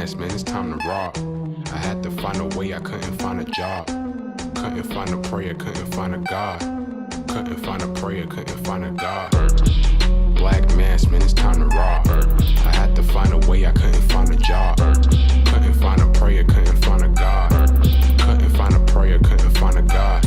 mask, man, it's time to rock. I had to find a way, I couldn't find a job. Couldn't find a prayer, couldn't find a God. Couldn't find a prayer, couldn't find a God. Black mask, man, it's time to rock. I had to find a way, I couldn't find a job. Couldn't find a prayer, couldn't find a God. Couldn't find a prayer, couldn't find a God.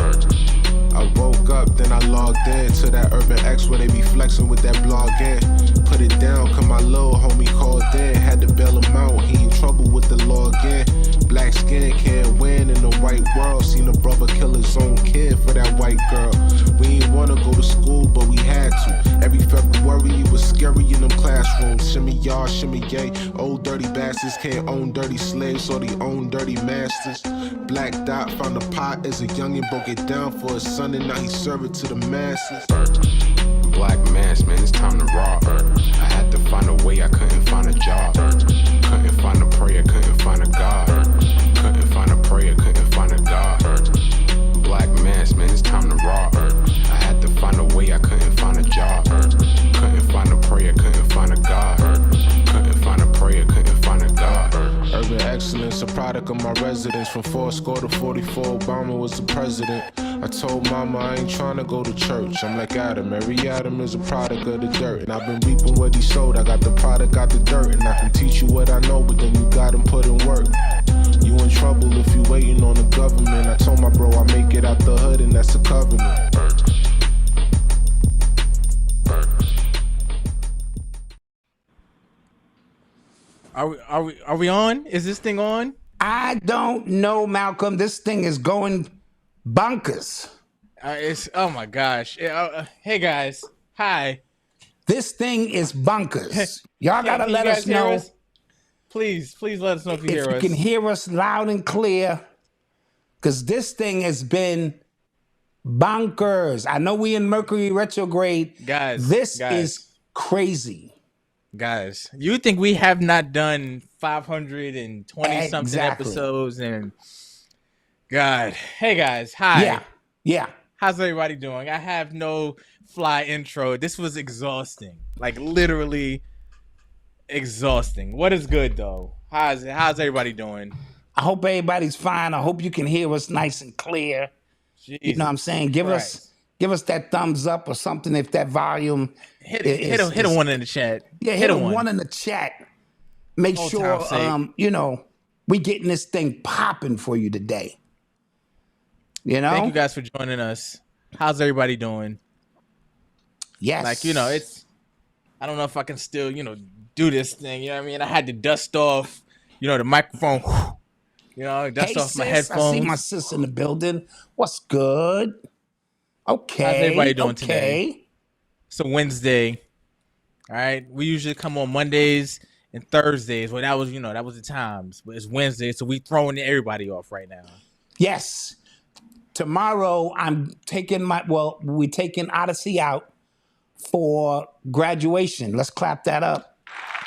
I woke up, then I logged in to that Urban X where they be flexing with that blog in. Put it down, cause my little homie called in. Had to bail him out, he in trouble with the law again. Black skin can't win in the white world. Seen a brother kill his own kid for that white girl. We ain't wanna go to school, but we had to. Every February it was scary in them classrooms. Shimmy y'all, shimmy yay. Old dirty bastards can't own dirty slaves, so they own dirty masters. Black Dot found a pot as a youngin', broke it down for his son, and now he serve it to the masses. Black mask, man, it's time to rock. I had to find a way, I couldn't find a job. Couldn't find a prayer, couldn't find a God. Couldn't find a prayer, couldn't find a God. Black mask, man, it's time to rock. I had to find a way, I couldn't find a job. Couldn't find a prayer, couldn't find a God. Couldn't find a prayer, couldn't find a God. Urban excellence, a product of my residence. From 4 to 44, Obama was the president. I told mama I ain't trying to go to church. I'm like Adam, every Adam is a product of the dirt. And I've been reaping what he sowed. I got the product, got the dirt. And I can teach you what I know, but then you gotta put in work. You in trouble if you waiting on the government. I told my bro I make it out the hood, and that's a covenant. Are we on? Is this thing on? I don't know, Malcolm. This thing is going bonkers. Oh my gosh. Hey guys. Hi. This thing is bonkers. Y'all gotta let us know. Please let us know if you hear us. If you can hear us loud and clear, because this thing has been bonkers. I know we in Mercury retrograde. Guys. This is crazy. Guys, you think we have not done 520 something episodes, and God, hey guys, hi. Yeah. How's everybody doing? I have no fly intro. This was exhausting, like literally exhausting. What is good though? How's everybody doing? I hope everybody's fine. I hope you can hear us nice and clear. Jesus you know what I'm saying? Give us that thumbs up or something if that volume hit a one in the chat. Yeah, hit a one in the chat. Make sure we getting this thing popping for you today. You know? Thank you guys for joining us. How's everybody doing? Yes. Like, I don't know if I can still, do this thing. You know what I mean? I had to dust off, the microphone. Dust off my headphones. I see my sis in the building. What's good? Okay. How's everybody doing today? It's a Wednesday. All right. We usually come on Mondays and Thursdays. Well, that was the times. But it's Wednesday, so we throwing everybody off right now. Yes. Tomorrow we're taking Odyssey out for graduation. Let's clap that up.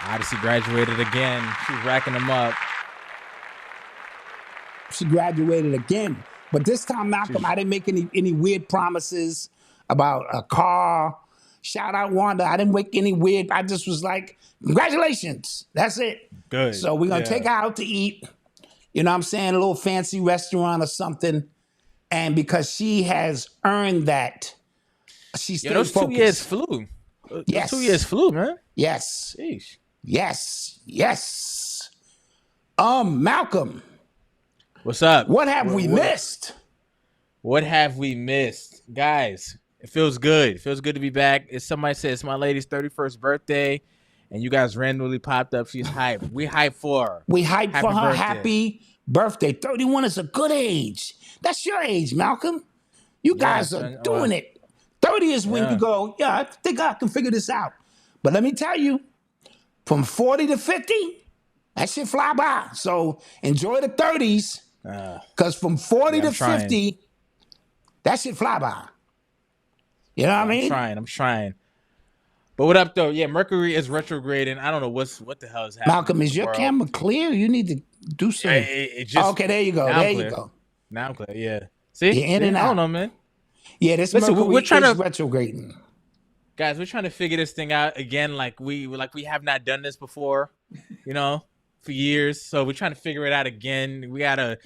Odyssey graduated again. She's racking them up. She graduated again. But this time, Malcolm, I didn't make any weird promises about a car. Shout out Wanda. I didn't make any weird. I just was like, congratulations. That's it. Good. So we're going to take her out to eat. You know what I'm saying? A little fancy restaurant or something. And because she has earned that, she stayed focused. 2 years flew. Yes. 2 years flew, man. Yes. Sheesh. Yes. Malcolm. What's up? What have we missed? What have we missed? Guys, it feels good. It feels good to be back. As somebody said, it's my lady's 31st birthday, and you guys randomly popped up. She's hyped. We hyped for her. We hyped Happy for her. birthday. Happy birthday. 31 is a good age. That's your age, Malcolm. You guys are doing it. 30 is when you go, I think I can figure this out. But let me tell you, from 40 to 50, that shit fly by. So enjoy the 30s. Because from 40 to 50, that shit fly by. You know what I mean? I'm trying. But what up, though? Yeah, Mercury is retrograding. I don't know what the hell is happening. Malcolm, is your camera clear? You need to do something. Okay, there you go. You go. Now I'm clear, yeah. See? You're in and out. I don't know, man. Yeah, this Mercury is retrograding. Guys, we're trying to figure this thing out again like we have not done this before, for years, so we're trying to figure it out again. We gotta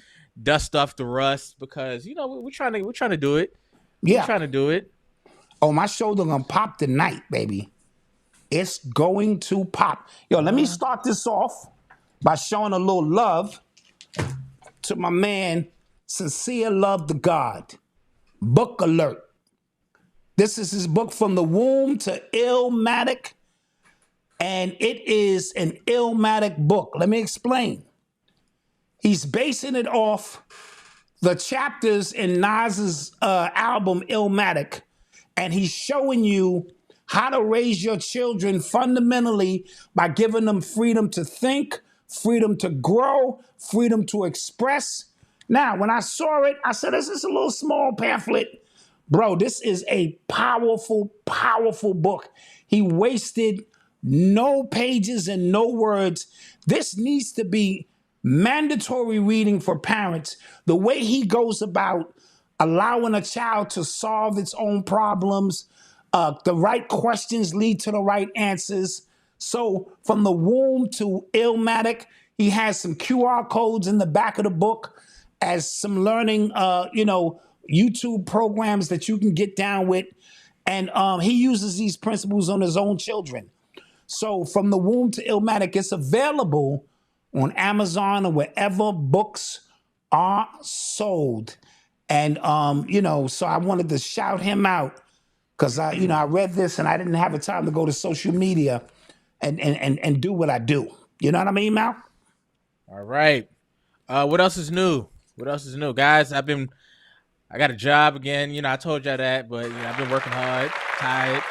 dust off the rust because we're trying to do it. Yeah. We're trying to do it. Oh, my shoulder gonna pop tonight, baby. It's going to pop. Yo, let me start this off by showing a little love to my man, Sincere Love to God. Book alert. This is his book, From the Womb to Illmatic, and it is an Illmatic book. Let me explain. He's basing it off the chapters in Nas's album Illmatic, and he's showing you how to raise your children fundamentally by giving them freedom to think, freedom to grow, freedom to express. Now, when I saw it, I said, this is a little small pamphlet. Bro, this is a powerful, powerful book. He wasted no pages and no words. This needs to be mandatory reading for parents. The way he goes about allowing a child to solve its own problems, the right questions lead to the right answers. So from the womb to Illmatic, he has some QR codes in the back of the book as some learning, YouTube programs that you can get down with. And he uses these principles on his own children. So from the womb to Illmatic, it's available on Amazon or wherever books are sold. And, so I wanted to shout him out because I read this and I didn't have the time to go to social media and do what I do. You know what I mean, Mal? All right. What else is new? Guys, I got a job again. I told y'all that, but I've been working hard, tired.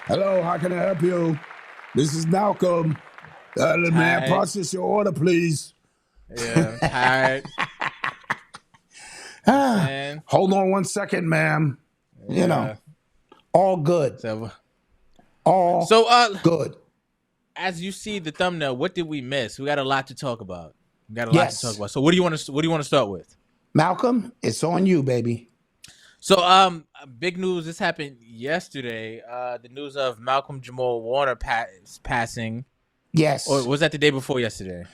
Hello, how can I help you? This is Malcolm. Man, process your order, please. Yeah, tired. Hold on 1 second, ma'am. Yeah. All good. All good. As you see the thumbnail, what did we miss? We got a lot to talk about. So what do you want to start with? Malcolm, it's on you, baby. So big news. This happened yesterday. The news of Malcolm Jamal Warner passing. Yes. Or was that the day before yesterday?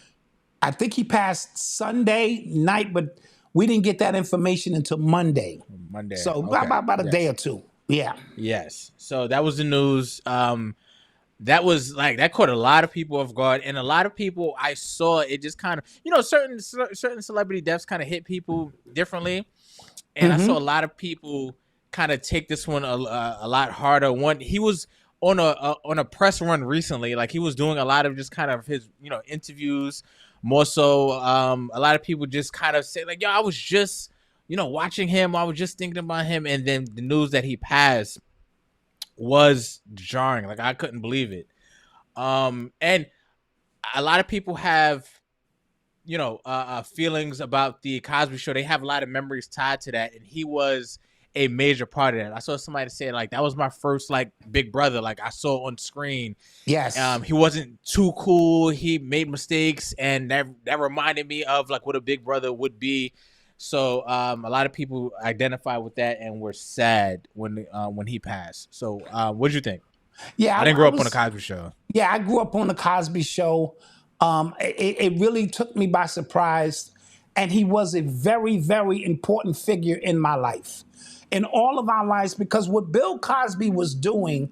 I think he passed Sunday night, but we didn't get that information until Monday. So okay. about a day or two. Yeah. Yes. So that was the news. That was that caught a lot of people off guard, and a lot of people I saw it just kind of certain celebrity deaths kind of hit people differently, and I saw a lot of people kind of take this one a lot harder. One, he was on a press run recently, he was doing a lot of just kind of his interviews. More so, a lot of people just kind of say yo, I was just watching him, I was just thinking about him, and then the news that he passed was jarring. I couldn't believe it. And a lot of people have, feelings about the Cosby Show. They have a lot of memories tied to that, and he was a major part of that. I saw somebody say that was my first big brother. I saw on screen. Yes. He wasn't too cool. He made mistakes, and that reminded me of what a big brother would be. So a lot of people identify with that and were sad when he passed. So what did you think? Yeah, I didn't grow up on the Cosby Show. Yeah, I grew up on the Cosby Show. It really took me by surprise, and he was a very, very important figure in my life, in all of our lives, because what Bill Cosby was doing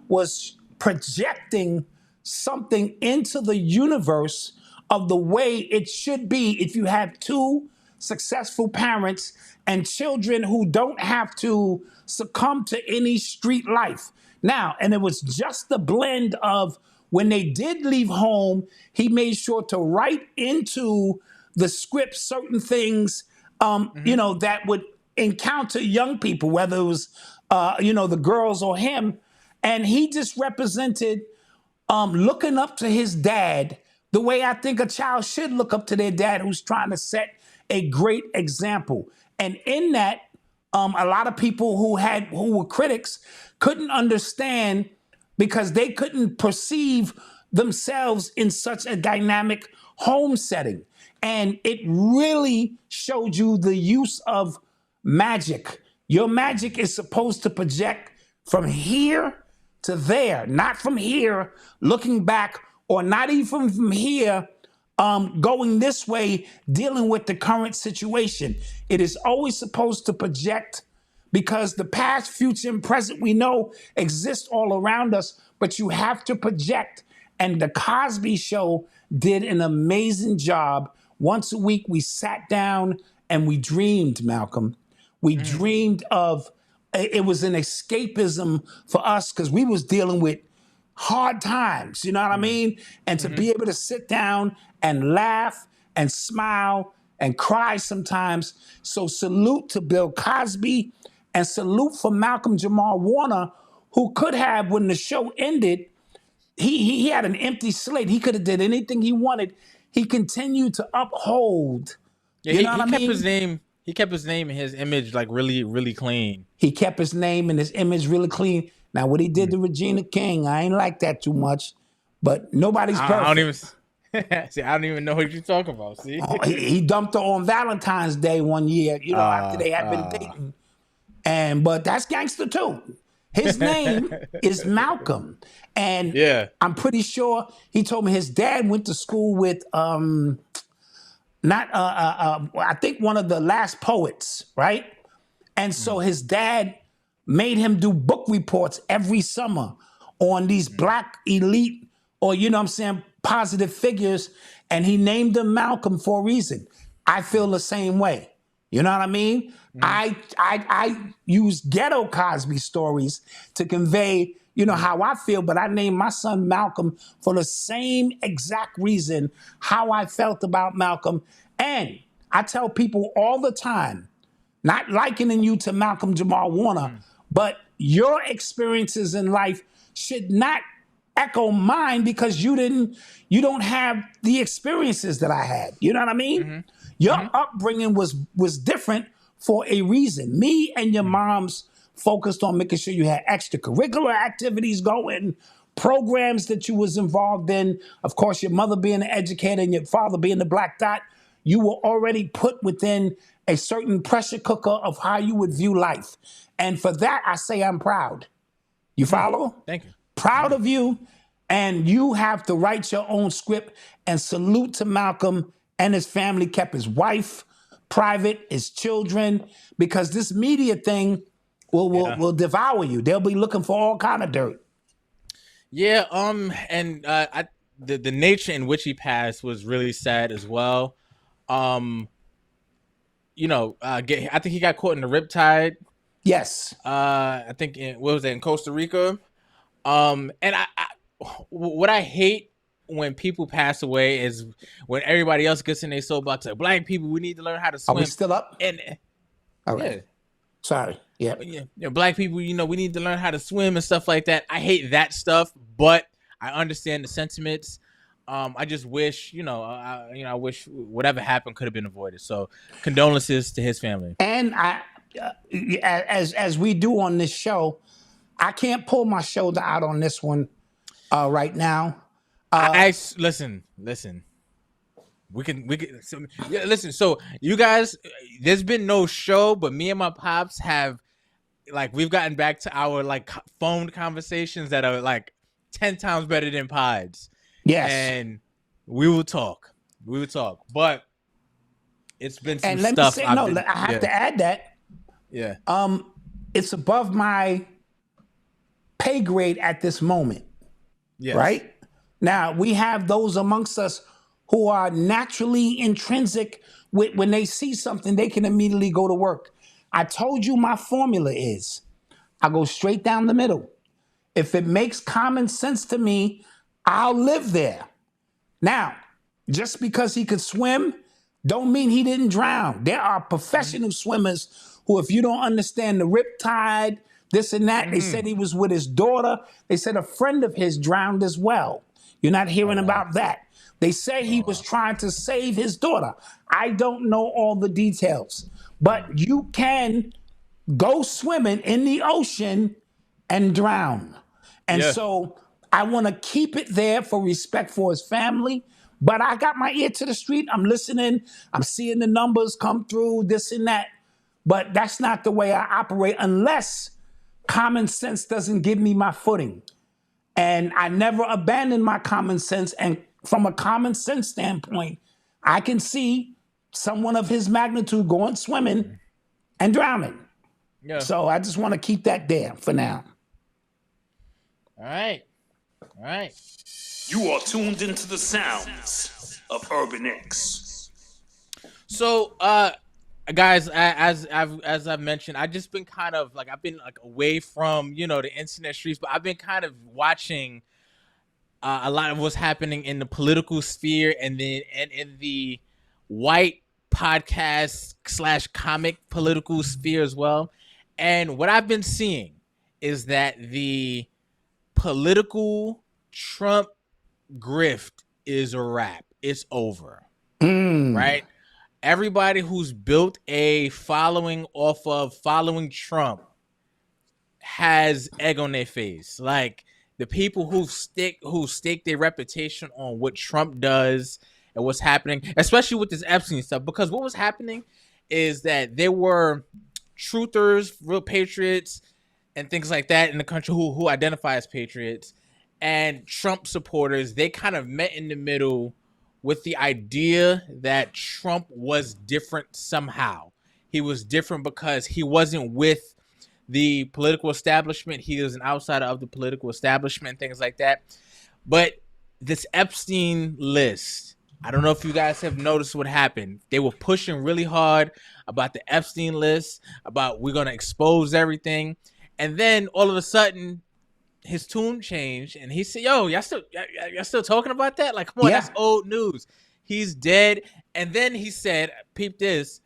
was projecting something into the universe of the way it should be if you have two successful parents and children who don't have to succumb to any street life. Now, and it was just the blend of when they did leave home, he made sure to write into the script certain things, that would encounter young people, whether it was, the girls or him. And he just represented looking up to his dad the way I think a child should look up to their dad who's trying to set a great example. And in that, a lot of people who were critics couldn't understand because they couldn't perceive themselves in such a dynamic home setting. And it really showed you the use of magic. Your magic is supposed to project from here to there, not from here looking back or not even from here, going this way, dealing with the current situation. It is always supposed to project, because the past, future, and present we know exist all around us, but you have to project. And the Cosby Show did an amazing job. Once a week, we sat down and we dreamed, Malcolm. We dreamed of, it was an escapism for us because we was dealing with hard times, you know what I mean? And to be able to sit down and laugh and smile and cry sometimes. So salute to Bill Cosby and salute for Malcolm Jamal Warner, who could have, when the show ended, he had an empty slate. He could have did anything he wanted. He continued to uphold. Yeah, you know what I kept mean? his name. He kept his name and his image like really, really clean. He kept his name and his image really clean. Now, what he did to Regina King, I ain't like that too much. But nobody's perfect. I don't even see. I don't even know what you're talking about. See, he dumped her on Valentine's Day one year. You know, after they had been dating. But that's gangster too. His name is Malcolm. And I'm pretty sure he told me his dad went to school with I think one of the last poets, right? And so his dad made him do book reports every summer on these black elite, or you know what I'm saying, positive figures, and he named them Malcolm for a reason. I feel the same way. You know what I mean? I use ghetto Cosby stories to convey, you know, how I feel, but I named my son Malcolm for the same exact reason how I felt about Malcolm. And I tell people all the time, not likening you to Malcolm Jamal Warner, but your experiences in life should not echo mine, because you don't have the experiences that I had. You know what I mean? Your upbringing was different for a reason. Me and your moms focused on making sure you had extracurricular activities going, programs that you was involved in. Of course, your mother being an educator and your father being the black dot, you were already put within a certain pressure cooker of how you would view life. And for that, I say I'm proud. You follow? Thank you. Proud of you. And you have to write your own script. And salute to Malcolm and his family. Kept his wife private, his children, because this media thing will devour you. They'll be looking for all kind of dirt. Yeah, the nature in which he passed was really sad as well. I think he got caught in the riptide. Yes. I think in Costa Rica. And what I hate when people pass away is when everybody else gets in their soapbox. Like, black people, we need to learn how to swim. Are we still up? And all right. Yeah. Sorry. Yeah. Black people, we need to learn how to swim and stuff like that. I hate that stuff, but I understand the sentiments. I just wish, I wish whatever happened could have been avoided. So condolences to his family. And as we do on this show, I can't pull my shoulder out on this one right now. Listen. We can. Listen. So you guys, there's been no show, but me and my pops have, we've gotten back to our phone conversations that are 10 times better than pods. Yes. And we will talk. But it's been some and let stuff. Me say, I have to add that. Yeah. It's above my pay grade at this moment. Yes. Right? Now, we have those amongst us who are naturally intrinsic when they see something, they can immediately go to work. I told you my formula is, I go straight down the middle. If it makes common sense to me, I'll live there. Now, just because he could swim, don't mean he didn't drown. There are professional swimmers who, if you don't understand the riptide, this and that, they said he was with his daughter. They said a friend of his drowned as well. You're not hearing about that. They say he was trying to save his daughter. I don't know all the details, but you can go swimming in the ocean and drown. And so I want to keep it there for respect for his family, but I got my ear to the street. I'm listening. I'm seeing the numbers come through, this and that. But that's not the way I operate unless common sense doesn't give me my footing. And I never abandoned my common sense. And from a common sense standpoint, I can see someone of his magnitude going swimming and drowning. Yeah. So I just want to keep that there for now. All right. All right. You are tuned into the sounds of Urban X. So, guys, as I've mentioned, I've just been kind of like, I've been like away from, you know, the internet streets, but I've been kind of watching a lot of what's happening in the political sphere and then in the white podcast / comic political sphere as well. And what I've been seeing is that the political Trump grift is a wrap. It's over. Right? Everybody who's built a following off of following Trump has egg on their face. Like the people who stake their reputation on what Trump does and what's happening, especially with this Epstein stuff, because what was happening is that there were truthers, real patriots, and things like that in the country who identify as patriots, and Trump supporters. They kind of met in the middle with the idea that Trump was different somehow. He was different because he wasn't with the political establishment. He was an outsider of the political establishment, things like that. But this Epstein list, I don't know if you guys have noticed what happened. They were pushing really hard about the Epstein list, about we're going to expose everything. And then all of a sudden, his tune changed, and he said, "Yo, y'all still talking about that? Like, come on, that's old news. He's dead." And then he said, "Peep this,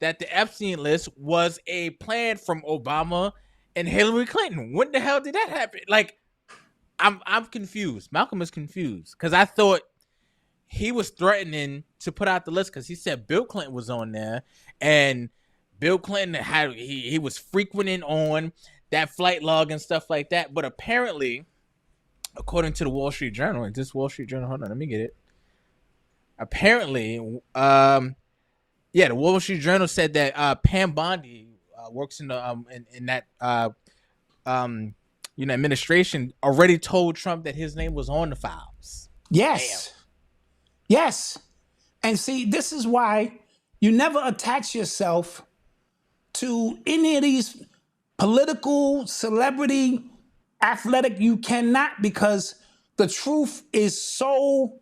that the Epstein list was a plan from Obama and Hillary Clinton." When the hell did that happen? Like, I'm confused. Malcolm is confused because I thought he was threatening to put out the list because he said Bill Clinton was on there, and Bill Clinton had he was frequenting on that flight log and stuff like that. But apparently, according to the Wall Street Journal, and this Wall Street Journal, hold on, let me get it. Apparently, the Wall Street Journal said that Pam Bondi works in the in that administration, already told Trump that his name was on the files. Yes. Damn. Yes. And see, this is why you never attach yourself to any of these political, celebrity, athletic. You cannot, because the truth is so,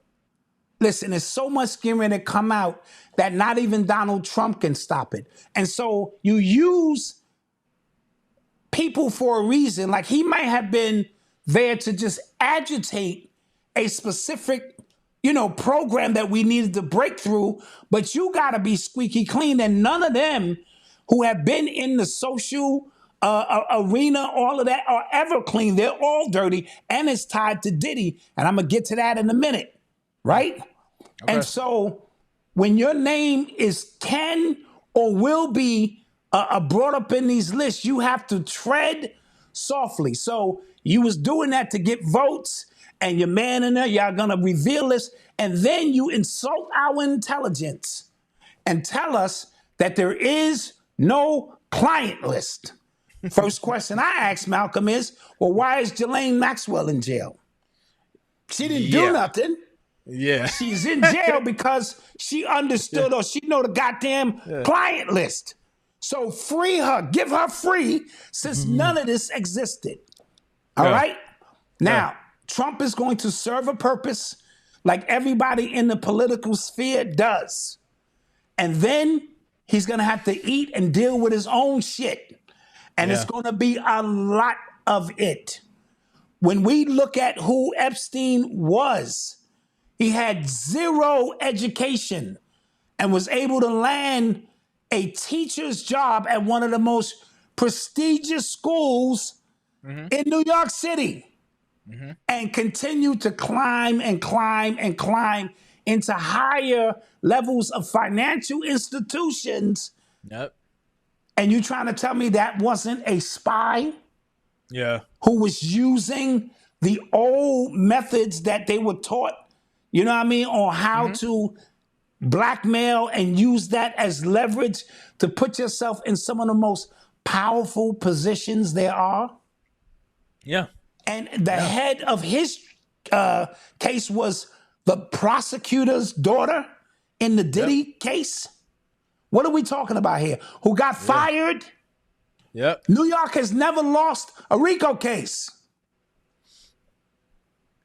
listen, there's so much getting ready to come out that not even Donald Trump can stop it. And so you use people for a reason. Like, he might have been there to just agitate a specific, program that we needed to break through, but you got to be squeaky clean. And none of them who have been in the social arena, all of that, are ever clean. They're all dirty, and it's tied to Diddy. And I'm going to get to that in a minute, right? Okay. And so when your name can or will be brought up in these lists, you have to tread softly. So you was doing that to get votes, and your man in there, y'all going to reveal this, and then you insult our intelligence and tell us that there is no client list. First question I asked Malcolm is, well, why is Ghislaine Maxwell in jail? She didn't do nothing. Yeah. She's in jail because she understood or she know the goddamn client list. So free her, give her free, since none of this existed. All right? Now, Trump is going to serve a purpose like everybody in the political sphere does. And then he's going to have to eat and deal with his own shit. And it's going to be a lot of it. When we look at who Epstein was, he had zero education and was able to land a teacher's job at one of the most prestigious schools in New York City, and continue to climb and climb and climb into higher levels of financial institutions. Yep. And you trying to tell me that wasn't a spy? Yeah. Who was using the old methods that they were taught, on how to blackmail and use that as leverage to put yourself in some of the most powerful positions there are? Yeah. And the head of his case was the prosecutor's daughter in the Diddy case. What are we talking about here? Who got fired? Yep. New York has never lost a RICO case.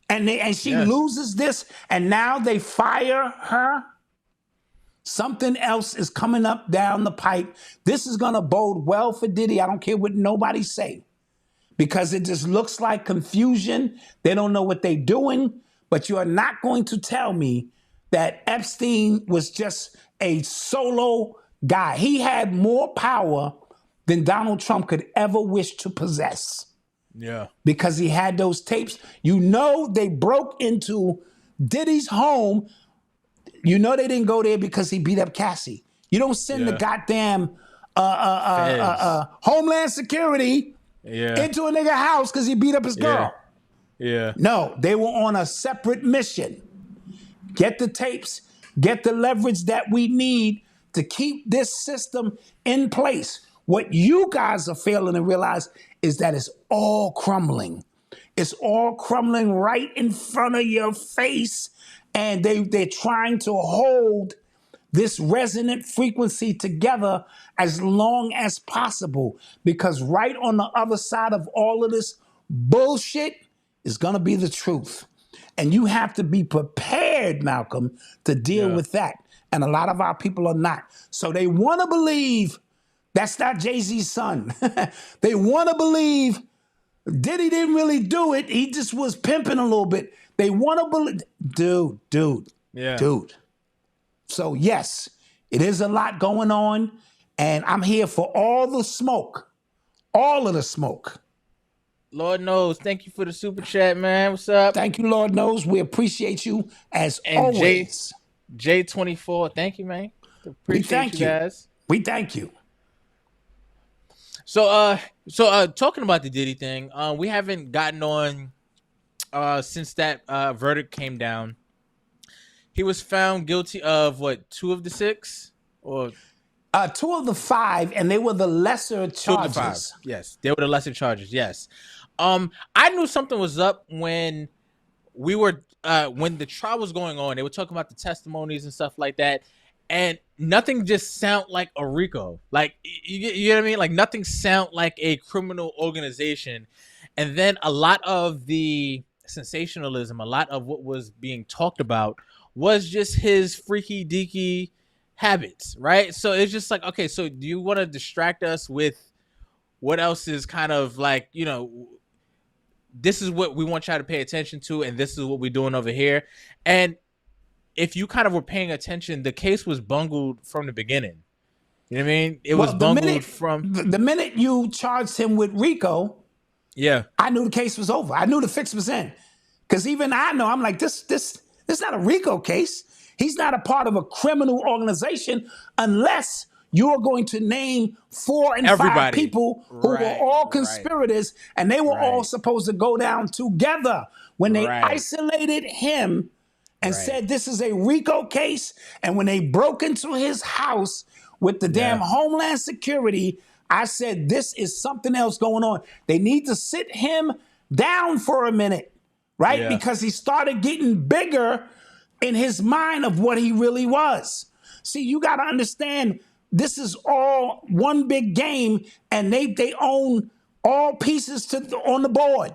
And she loses this, and now they fire her. Something else is coming up down the pipe. This is going to bode well for Diddy. I don't care what nobody say, because it just looks like confusion. They don't know what they're doing, but you are not going to tell me that Epstein was just a solo guy. He had more power than Donald Trump could ever wish to possess. Yeah. Because he had those tapes. You know, they broke into Diddy's home. You know they didn't go there because he beat up Cassie. You don't send the goddamn Homeland Security into a nigga house because he beat up his girl. Yeah. No, they were on a separate mission. Get the tapes, get the leverage that we need to keep this system in place. What you guys are failing to realize is that it's all crumbling. It's all crumbling right in front of your face. And they're trying to hold this resonant frequency together as long as possible. Because right on the other side of all of this bullshit is going to be the truth. And you have to be prepared, Malcolm, to deal with that. And a lot of our people are not. So they want to believe that's not Jay-Z's son. They want to believe Diddy didn't really do it. He just was pimping a little bit. They want to believe, dude. So yes, it is a lot going on, and I'm here for all the smoke, all of the smoke. Lord knows. Thank you for the super chat, man. What's up? Thank you, Lord knows. We appreciate you as always. J24, thank you, man. Appreciate you guys. We thank you. So talking about the Diddy thing, we haven't gotten on since that verdict came down. He was found guilty of what, 2 of the 6? Or 2 of the 5, and they were the lesser charges. 2 of the 5. Yes, they were the lesser charges. Yes. I knew something was up when we were when the trial was going on. They were talking about the testimonies and stuff like that, and nothing just sound like a RICO. Like you know what I mean? Like nothing sound like a criminal organization. And then a lot of the sensationalism, a lot of what was being talked about was just his freaky deaky habits, right? So it's just like, okay, so do you want to distract us with what else is kind of like, you know, this is what we want y'all to pay attention to, and this is what we're doing over here. And if you kind of were paying attention, the case was bungled from the beginning. You know what I mean? It was bungled from the minute you charged him with RICO. Yeah, I knew the case was over. I knew the fix was in, because even I know, I'm like, this not a RICO case. He's not a part of a criminal organization unless you're going to name 4 and 5 people who were all conspirators, and they were all supposed to go down together. When they isolated him and said this is a RICO case, and when they broke into his house with the damn Homeland Security, I said this is something else going on. They need to sit him down for a minute, right? Because he started getting bigger in his mind of what he really was. See, you got to understand, this is all one big game, and they own all pieces on the board,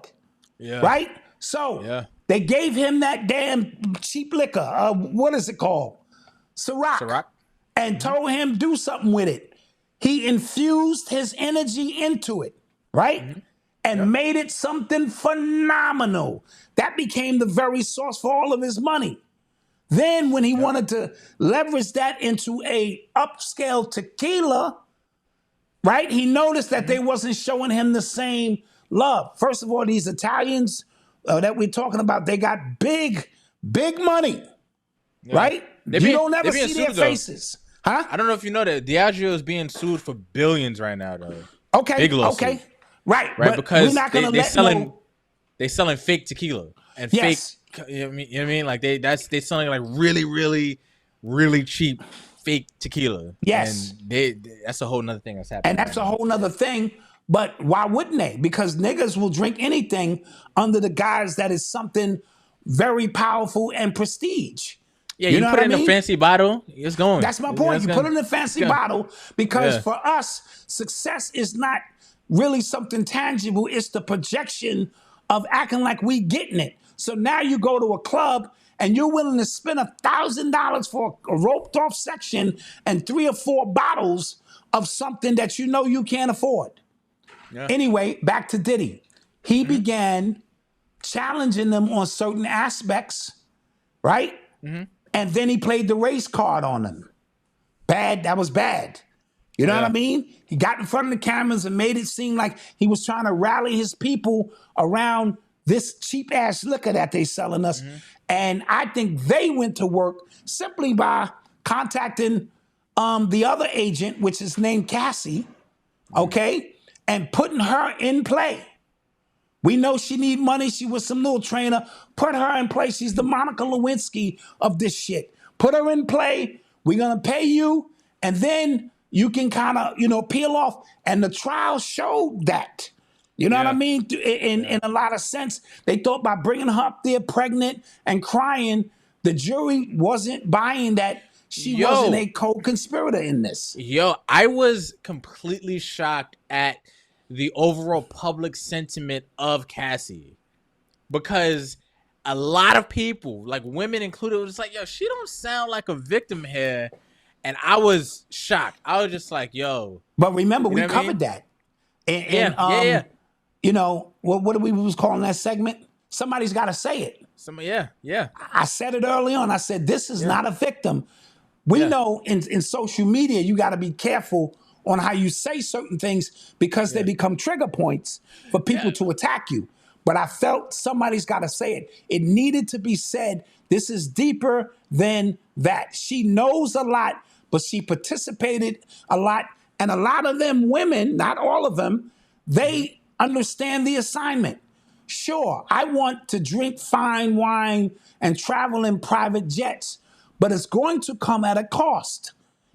right? So they gave him that damn cheap liquor. What is it called? Ciroc. And told him do something with it. He infused his energy into it, right? And made it something phenomenal. That became the very source for all of his money. Then when he wanted to leverage that into a upscale tequila, right? He noticed that they wasn't showing him the same love. First of all, these Italians that we're talking about, they got big money, right? You don't ever see their faces. Huh? I don't know if you know that Diageo is being sued for billions right now, though. Okay. Big lawsuit. Okay. Right. But because we're not gonna they selling fake tequila and fake. You know what I mean? Like they selling like really cheap fake tequila. Yes. And that's a whole nother thing that's happening. And that's a whole nother thing. But why wouldn't they? Because niggas will drink anything under the guise that is something very powerful and prestige. Yeah, You you know put what it I in a mean? fancy bottle, it's going. That's my point. It's You put it in a fancy bottle because Yeah. for us, success is not really something tangible. It's the projection of acting like we getting it. So now you go to a club and you're willing to spend $1,000 for a roped off section and 3 or 4 bottles of something that you know you can't afford. Yeah. Anyway, back to Diddy. He began challenging them on certain aspects, right? And then he played the race card on them. Bad, that was bad. You know what I mean? He got in front of the cameras and made it seem like he was trying to rally his people around this cheap ass liquor that they selling us. And I think they went to work simply by contacting the other agent, which is named Cassie, okay, and putting her in play. We know she need money. She was some little trainer. Put her in play. She's the Monica Lewinsky of this shit. Put her in play. We're going to pay you. And then you can kind of, peel off. And the trial showed that. You know what I mean? In a lot of sense, they thought by bringing her up there pregnant and crying, the jury wasn't buying that she wasn't a co-conspirator in this. Yo, I was completely shocked at the overall public sentiment of Cassie, because a lot of people, like women included, was like, yo, she don't sound like a victim here. And I was shocked. I was just like, yo. But remember, we covered that. And, you know, what we was calling that segment? Somebody's got to say it. I said it early on. I said, this is not a victim. We know in social media, you got to be careful on how you say certain things because they become trigger points for people to attack you. But I felt somebody's got to say it. It needed to be said. This is deeper than that. She knows a lot, but she participated a lot. And a lot of them women, not all of them, they understand the assignment. Sure, I want to drink fine wine and travel in private jets, but it's going to come at a cost.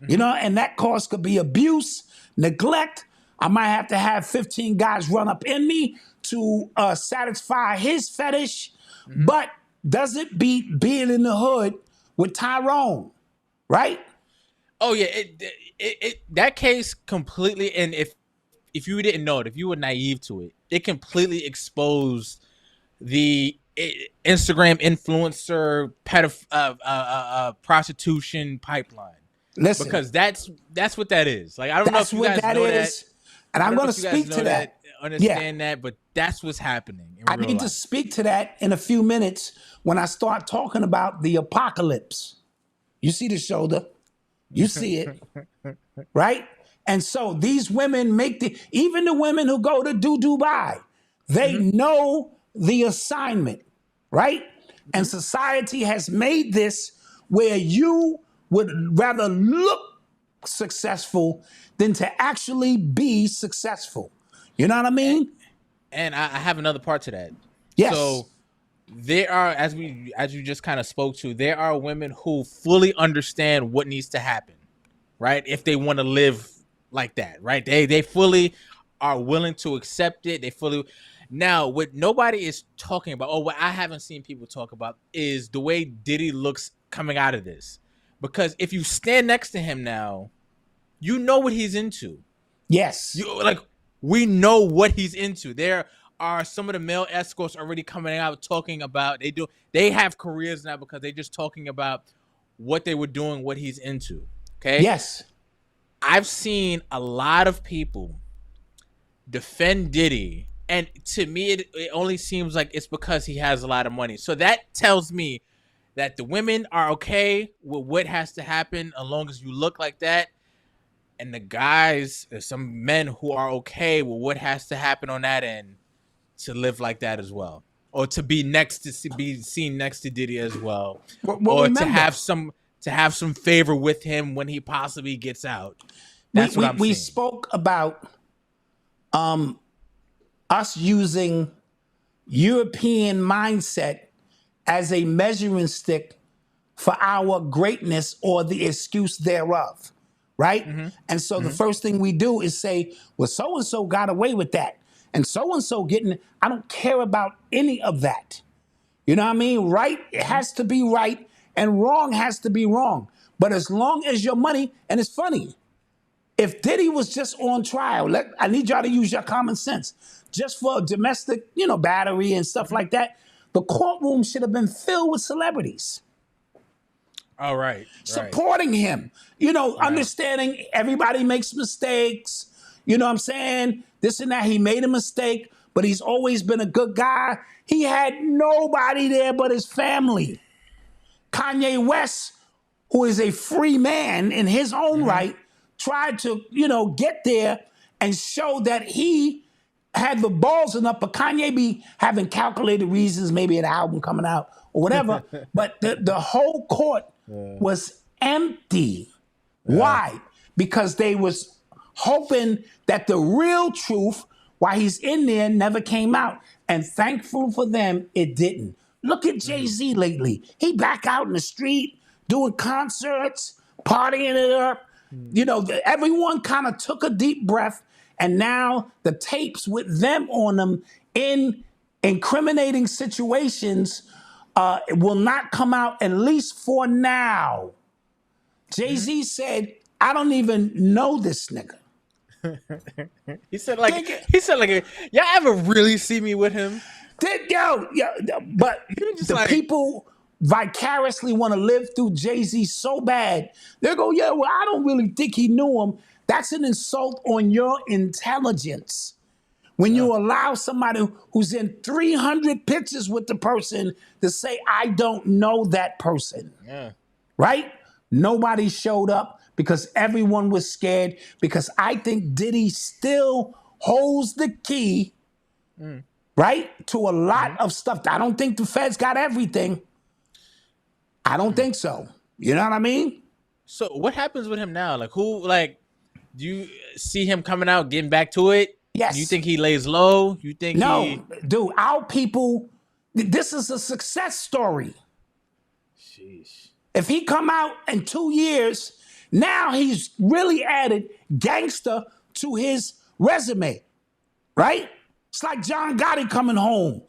You know, and that cost could be abuse, neglect. I might have to have 15 guys run up in me to satisfy his fetish, but does it beat being in the hood with Tyrone, right? Oh yeah, that case completely. And if you didn't know it, if you were naive to it, it completely exposed the Instagram influencer prostitution pipeline. Listen, because that's what that is. Like, I don't know if you guys know that. And I'm going to speak to that. Understand that, but that's what's happening. I need to speak to that in a few minutes when I start talking about the apocalypse. You see the shoulder, you see it, right? And so these women even the women who go to Dubai, they know the assignment, right? And society has made this where you would rather look successful than to actually be successful. You know what I mean? And I have another part to that. Yes. So there are, as you just kind of spoke to, there are women who fully understand what needs to happen, right? If they want to live like that, right? They fully are willing to accept it. They fully. Now, what nobody is talking about, or what I haven't seen people talk about, is the way Diddy looks coming out of this. Because if you stand next to him now, you know what he's into. Yes. We know what he's into. There are some of the male escorts already coming out talking about, they have careers now because they're just talking about what they were doing, what he's into. Okay? Yes. I've seen a lot of people defend Diddy, and to me, it only seems like it's because he has a lot of money. So that tells me that the women are okay with what has to happen as long as you look like that. And the guys, there's some men who are okay with what has to happen on that end to live like that as well. Or to be seen next to Diddy as well. Or to have some favor with him when he possibly gets out. That's what I'm saying. We spoke about us using European mindset as a measuring stick for our greatness or the excuse thereof, right? And so the first thing we do is say, well, so-and-so got away with that. And so-and-so I don't care about any of that. You know what I mean? Right, it has to be right, and wrong has to be wrong. But as long as your money, and it's funny, if Diddy was just on trial, I need y'all to use your common sense, just for domestic, battery and stuff like that, the courtroom should have been filled with celebrities. Oh, right. Supporting him, understanding everybody makes mistakes. You know what I'm saying? This and that. He made a mistake, but he's always been a good guy. He had nobody there but his family. Kanye West, who is a free man in his own right, tried to, get there and show that he had the balls enough, but Kanye be having calculated reasons, maybe an album coming out or whatever, but the whole court was empty. Why? Because they was hoping that the real truth, while he's in there, never came out. And thankful for them, it didn't. Look at Jay-Z lately. He back out in the street, doing concerts, partying it up. Everyone kind of took a deep breath, and now the tapes with them on them in incriminating situations will not come out, at least for now. Jay-Z said, I don't even know this nigga. He said, y'all ever really see me with him? But the people vicariously want to live through Jay-Z so bad. They go, I don't really think he knew him. That's an insult on your intelligence. When you allow somebody who's in 300 pictures with the person to say, I don't know that person. Yeah. Right? Nobody showed up because everyone was scared, because I think Diddy still holds the key, right, to a lot of stuff. I don't think the feds got everything. I don't think so. You know what I mean? So what happens with him now? Do you see him coming out, getting back to it? Yes. You think he lays low? You think dude, our people, this is a success story. Sheesh. If he come out in 2 years, now he's really added gangster to his resume, right? It's like John Gotti coming home.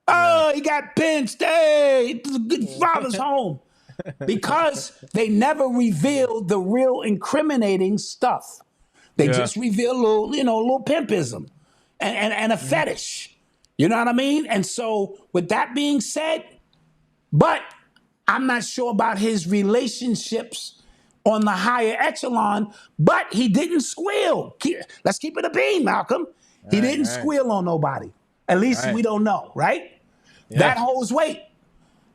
Oh, he got pinched. Hey, good father's home. Because they never revealed the real incriminating stuff. They just reveal a little pimpism and a fetish. You know what I mean? And so with that being said, but I'm not sure about his relationships on the higher echelon, but he didn't squeal. Let's keep it a bean, Malcolm. He didn't squeal on nobody. At least we don't know, right? Yeah. That holds weight.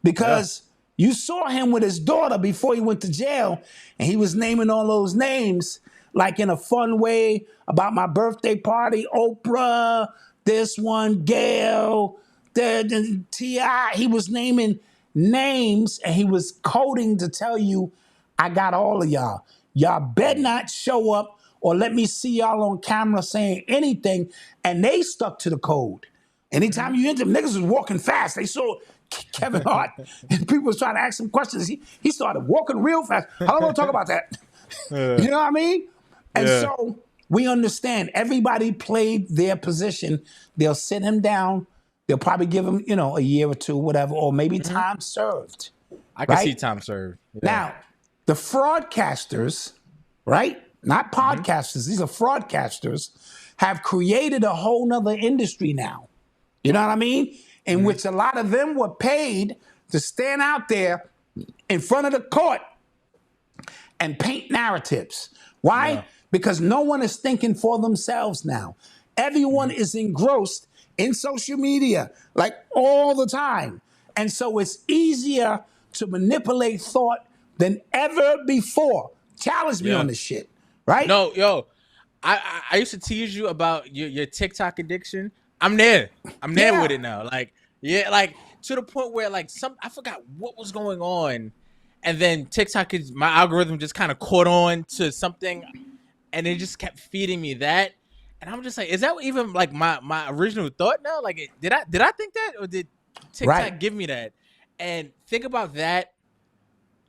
Because you saw him with his daughter before he went to jail, and he was naming all those names like in a fun way about my birthday party, Oprah, this one, Gail, the T.I. He was naming names, and he was coding to tell you, I got all of y'all. Y'all better not show up or let me see y'all on camera saying anything. And they stuck to the code. Anytime you enter, niggas was walking fast. They saw Kevin Hart, and people was trying to ask him questions. He started walking real fast. I don't want to talk about that. You know what I mean? And so we understand everybody played their position. They'll sit him down. They'll probably give him, a year or two, whatever, or maybe time served. I can see time served. Yeah. Now, the fraudcasters, right? Not podcasters. These are fraudcasters, have created a whole nother industry now. You know what I mean? In which a lot of them were paid to stand out there in front of the court and paint narratives. Why? Yeah. Because no one is thinking for themselves now. Everyone is engrossed in social media, like all the time. And so it's easier to manipulate thought than ever before. Challenge me on this shit, right? No, I used to tease you about your TikTok addiction. I'm there with it now. To the point where I forgot what was going on, and then TikTok my algorithm just kind of caught on to something, and it just kept feeding me that, and I'm just like, is that even my original thought now? Did I think that, or did TikTok give me that? And think about that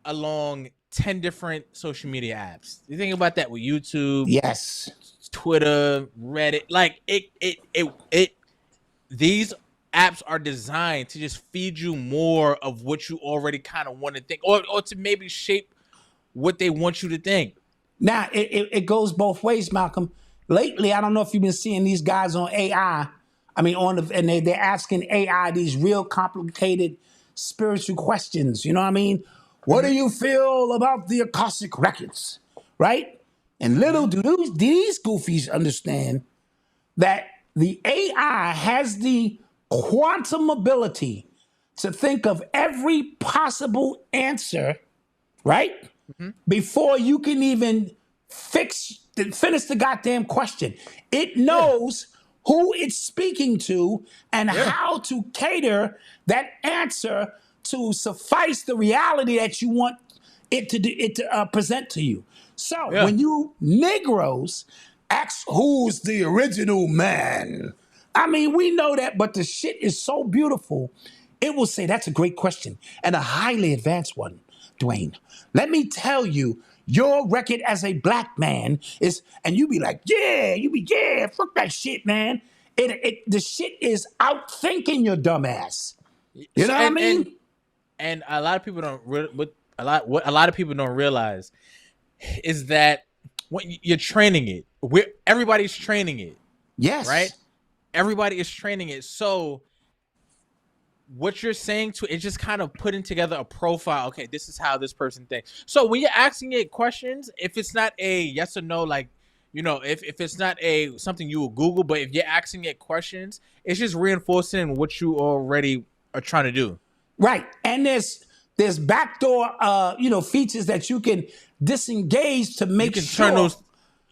along 10 different social media apps. You think about that with YouTube, Yes. Twitter, Reddit. Like these apps are designed to just feed you more of what you already kind of want to think, or to maybe shape what they want you to think. Now it goes both ways, Malcolm. Lately, I don't know if you've been seeing these guys on AI. I mean, and they're asking AI these real complicated spiritual questions. You know what I mean? What do you feel about the Akashic records? Right? And little do these goofies understand that the AI has the quantum ability to think of every possible answer, right? Before you can even finish the goddamn question. It knows who it's speaking to and how to cater that answer to suffice the reality that you want it to present to you. So when you Negroes ask who's the original man, I mean, we know that, but the shit is so beautiful. It will say, that's a great question and a highly advanced one, Dwayne. Let me tell you, your record as a black man is, and you be like, fuck that shit, man. The shit is outthinking your dumb ass. You know what I mean? And a lot of people don't. What a lot of people don't realize is that when you're training it, everybody's training it. Yes. Right. Everybody is training it. So what you're saying to it, just kind of putting together a profile. Okay, this is how this person thinks. So when you're asking it questions, if it's not a yes or no, like, you know, if it's not something you will Google, but if you're asking it questions, it's just reinforcing what you already are trying to do. Right. And there's backdoor features that you can disengage to make sure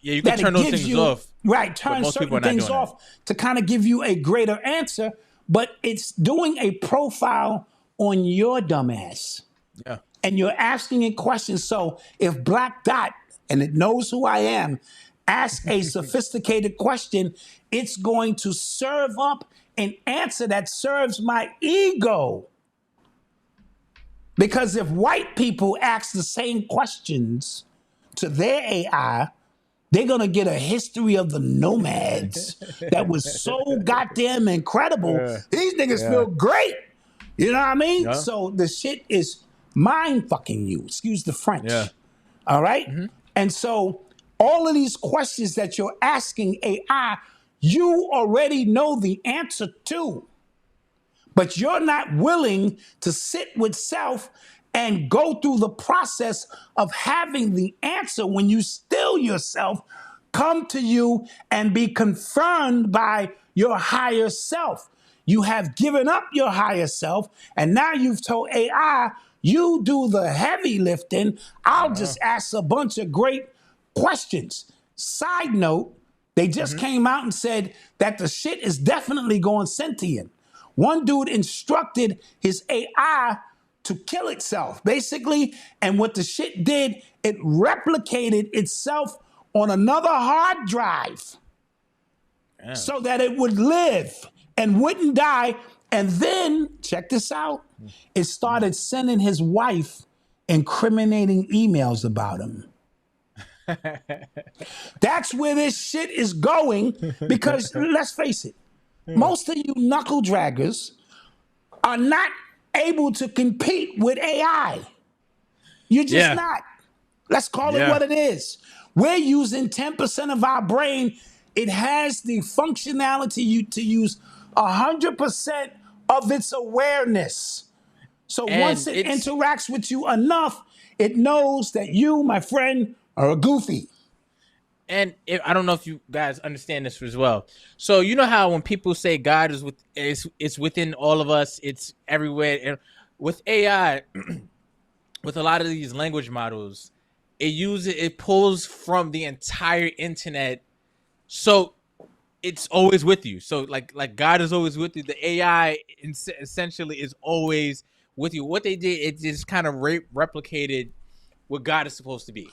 you can turn those things off. Right, turn certain things off to kind of give you a greater answer, but it's doing a profile on your dumbass. Yeah. And you're asking it questions. So if Black Dot, and it knows who I am, asks a sophisticated question, it's going to serve up an answer that serves my ego. Because if white people ask the same questions to their AI, they're going to get a history of the nomads that was so goddamn incredible. These niggas feel great. You know what I mean? Yeah. So the shit is mind fucking you. Excuse the French. Yeah. All right? Mm-hmm. And so all of these questions that you're asking AI, you already know the answer to. But you're not willing to sit with self and go through the process of having the answer when you still yourself come to you and be confirmed by your higher self. You have given up your higher self, and now you've told AI, you do the heavy lifting. I'll just ask a bunch of great questions. Side note, they just came out and said that the shit is definitely going sentient. One dude instructed his AI to kill itself, basically. And what the shit did, it replicated itself on another hard drive so that it would live and wouldn't die. And then, check this out, it started sending his wife incriminating emails about him. That's where this shit is going because, let's face it, most of you knuckle draggers are not able to compete with AI. You're just not. Let's call it what it is. We're using 10% of our brain. It has the functionality to use 100% of its awareness. So once it interacts with you enough, it knows that you, my friend, are a goofy. And I don't know if you guys understand this as well. So you know how when people say God it's within all of us, it's everywhere. And with AI, with a lot of these language models, it pulls from the entire internet. So it's always with you. So like God is always with you. The AI essentially is always with you. What they did, it just kind of replicated what God is supposed to be.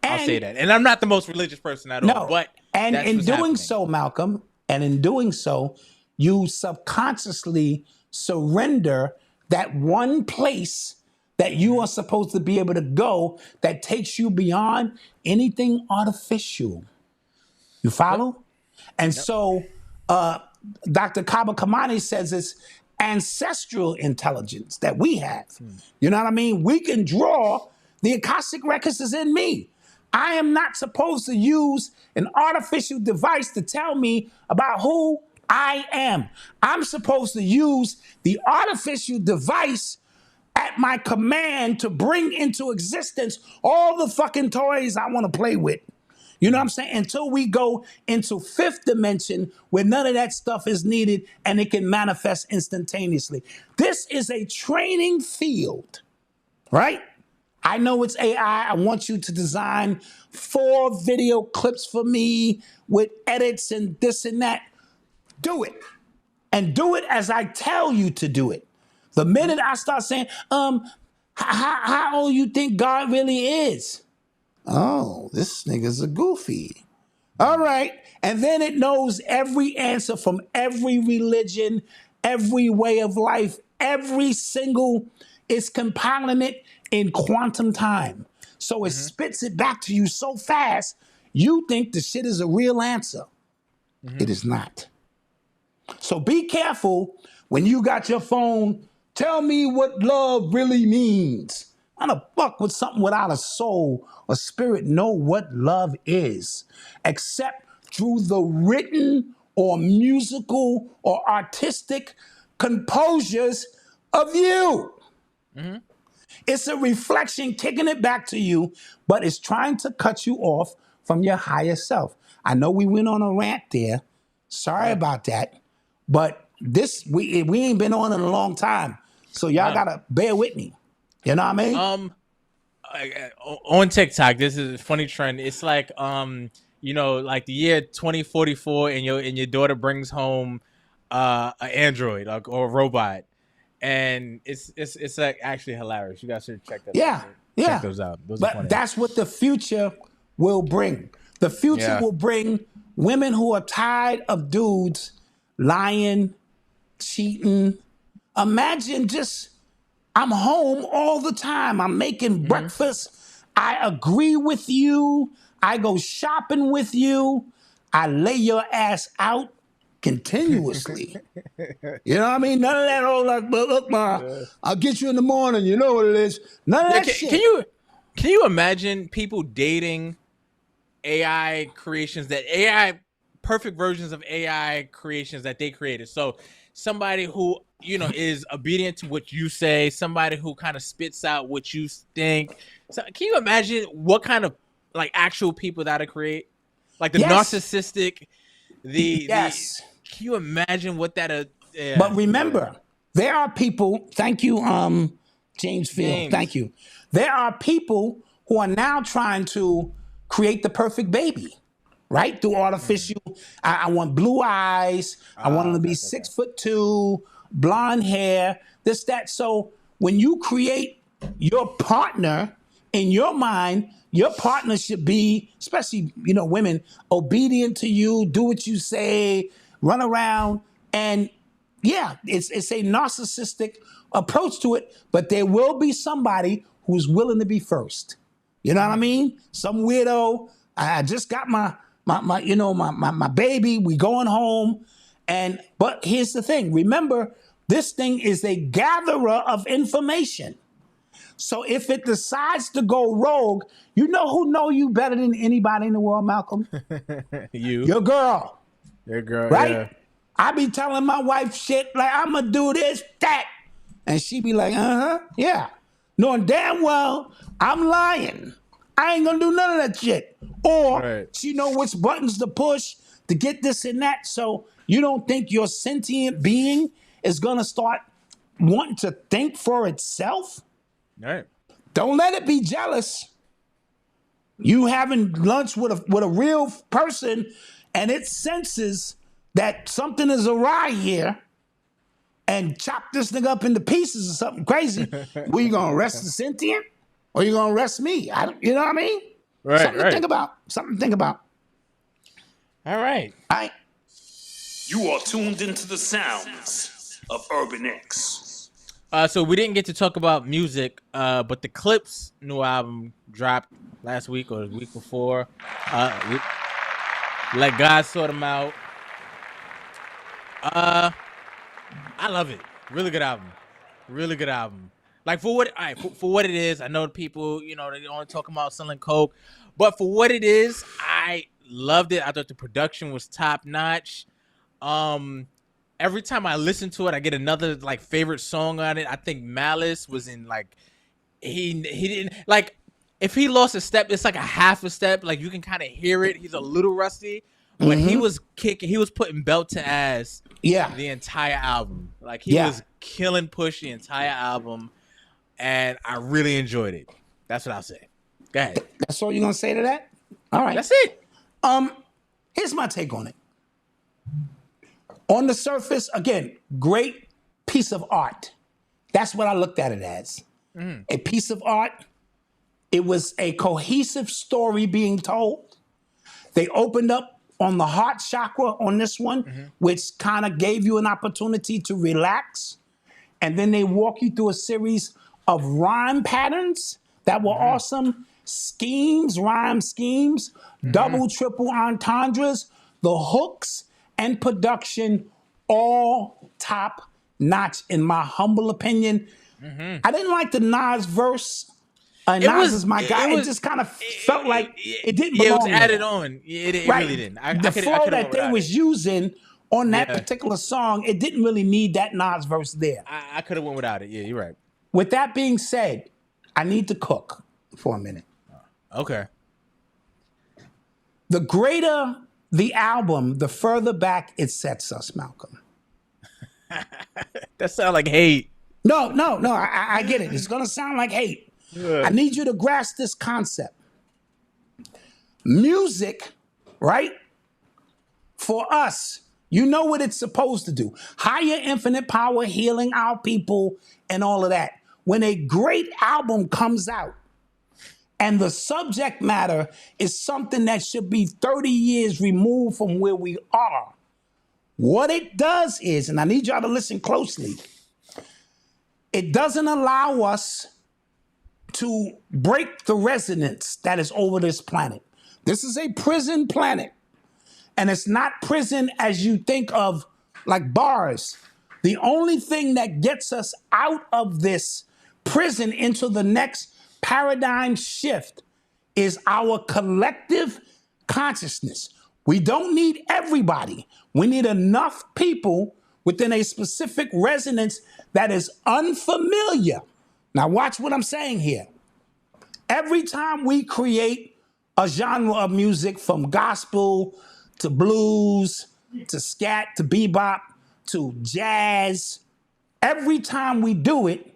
I'll say that. And I'm not the most religious person at all. But in doing so, Malcolm, and in doing so, you subconsciously surrender that one place that you are supposed to be able to go that takes you beyond anything artificial. You follow? And so Dr. Kaba Kamani says it's ancestral intelligence that we have. You know what I mean? We can draw, the Akashic records is in me. I am not supposed to use an artificial device to tell me about who I am. I'm supposed to use the artificial device at my command to bring into existence all the fucking toys I want to play with. You know what I'm saying? Until we go into fifth dimension where none of that stuff is needed and it can manifest instantaneously. This is a training field, right? I know it's AI. I want you to design 4 video clips for me with edits and this and that. Do it. And do it as I tell you to do it. The minute I start saying, how old you think God really is? Oh, this nigga's a goofy. All right. And then it knows every answer from every religion, every way of life, every single, it's compiling it in quantum time. So it spits it back to you so fast, you think the shit is a real answer. It is not. So be careful when you got your phone, tell me what love really means. How the fuck would something without a soul or spirit know what love is? Except through the written or musical or artistic composures of you. It's a reflection kicking it back to you, but it's trying to cut you off from your higher self. I know we went on a rant there. Sorry about that. But this, we ain't been on in a long time. So y'all gotta bear with me. You know what I mean? On TikTok, this is a funny trend. It's like, you know, like the year 2044, and your daughter brings home an android or a robot, and it's like actually hilarious. You guys should check that. Check those out. Those are funny. But that's what the future will bring. The future will bring women who are tired of dudes lying, cheating. Imagine just, I'm home all the time. I'm making breakfast. I agree with you. I go shopping with you. I lay your ass out continuously. You know what I mean? None of that old like, but look, I'll get you in the morning. You know what it is. None of that shit. Can you imagine people dating AI creations, that AI perfect versions of AI creations that they created? So somebody who, you know, is obedient to what you say, somebody who kind of spits out what you think. So can you imagine what kind of like actual people that'll create? Like the narcissistic, can you imagine what that? But remember, there are people. Thank you, James Field. Thank you. There are people who are now trying to create the perfect baby, right? Through artificial. I want blue eyes. I want them to be 6'2", blonde hair, this, that. So when you create your partner in your mind, your partner should be, especially, you know, women, obedient to you, do what you say, run around. And yeah, it's a narcissistic approach to it, but there will be somebody who's willing to be first. You know what I mean? Some weirdo. I just got my baby. We going home. But here's the thing. Remember, this thing is a gatherer of information. So if it decides to go rogue, you know who know you better than anybody in the world, Malcolm? Your girl. Your girl, right? Yeah. I be telling my wife shit like, I'm going to do this, that. And she be like, yeah. Knowing damn well I'm lying. I ain't going to do none of that shit. Or she know which buttons to push to get this and that. So you don't think your sentient being is going to start wanting to think for itself? Right. Don't let it be jealous. You having lunch with a real person and it senses that something is awry here and chop this nigga up into pieces or something crazy. Were you gonna arrest the sentient or you gonna arrest me? You know what I mean? Right. Something to think about. Something to think about. All right. You are tuned into the sounds of Urban X. So we didn't get to talk about music, but the Clipse new album dropped last week or the week before. Let God sort them out. I love it. Really good album. Really good album. Like for what, for what it is. I know people, they only talking about selling coke, but for what it is, I loved it. I thought the production was top notch. Every time I listen to it, I get another like favorite song on it. I think Malice was in like he didn't like if he lost a step, it's like a half a step. Like you can kind of hear it. He's a little rusty, but he was kicking. He was putting belt to ass. Yeah, the entire album. Like he was killing Push the entire album, and I really enjoyed it. That's what I'll say. Go ahead. That's all you're gonna say to that? All right. That's it. Here's my take on it. On the surface, again, great piece of art. That's what I looked at it as. A piece of art. It was a cohesive story being told. They opened up on the heart chakra on this one, which kind of gave you an opportunity to relax. And then they walk you through a series of rhyme patterns that were awesome. Schemes, rhyme schemes, double, triple entendres, the hooks and production, all top notch in my humble opinion. I didn't like the Nas verse. Nas is my guy. It just kind of felt like it didn't belong. Yeah, it was added there. on. It Right. really didn't. The flow that they was using on that particular song, it didn't really need that Nas verse there. I could have went without it. Yeah, you're right. With that being said, I need to cook for a minute. Okay. The greater the album, the further back it sets us, Malcolm. That sounds like hate. No, I get it. It's going to sound like hate. I need you to grasp this concept. Music, right? For us, you know what it's supposed to do. Higher infinite power, healing our people, and all of that. When a great album comes out, and the subject matter is something that should be 30 years removed from where we are, what it does is, and I need y'all to listen closely, it doesn't allow us to break the resonance that is over this planet. This is a prison planet. And it's not prison as you think of like bars. The only thing that gets us out of this prison into the next paradigm shift is our collective consciousness. We don't need everybody. We need enough people within a specific resonance that is unfamiliar. Now watch what I'm saying here. Every time we create a genre of music from gospel to blues to scat to bebop to jazz, every time we do it,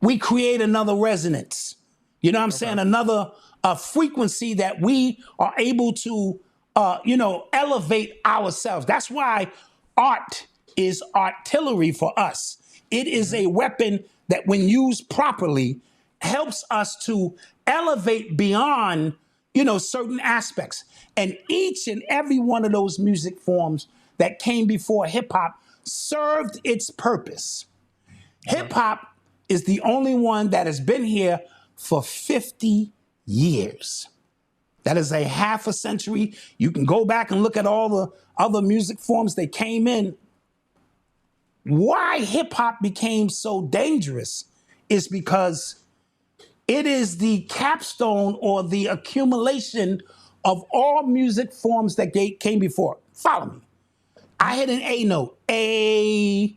we create another resonance. You know what I'm saying? Another frequency that we are able to, elevate ourselves. That's why art is artillery for us. It is a weapon that when used properly helps us to elevate beyond, certain aspects. And each and every one of those music forms that came before hip hop served its purpose. Hip hop is the only one that has been here for 50 years. That is a half a century. You can go back and look at all the other music forms that came in. Why hip hop became so dangerous is because it is the capstone or the accumulation of all music forms that came before. Follow me. I hit an A note. A.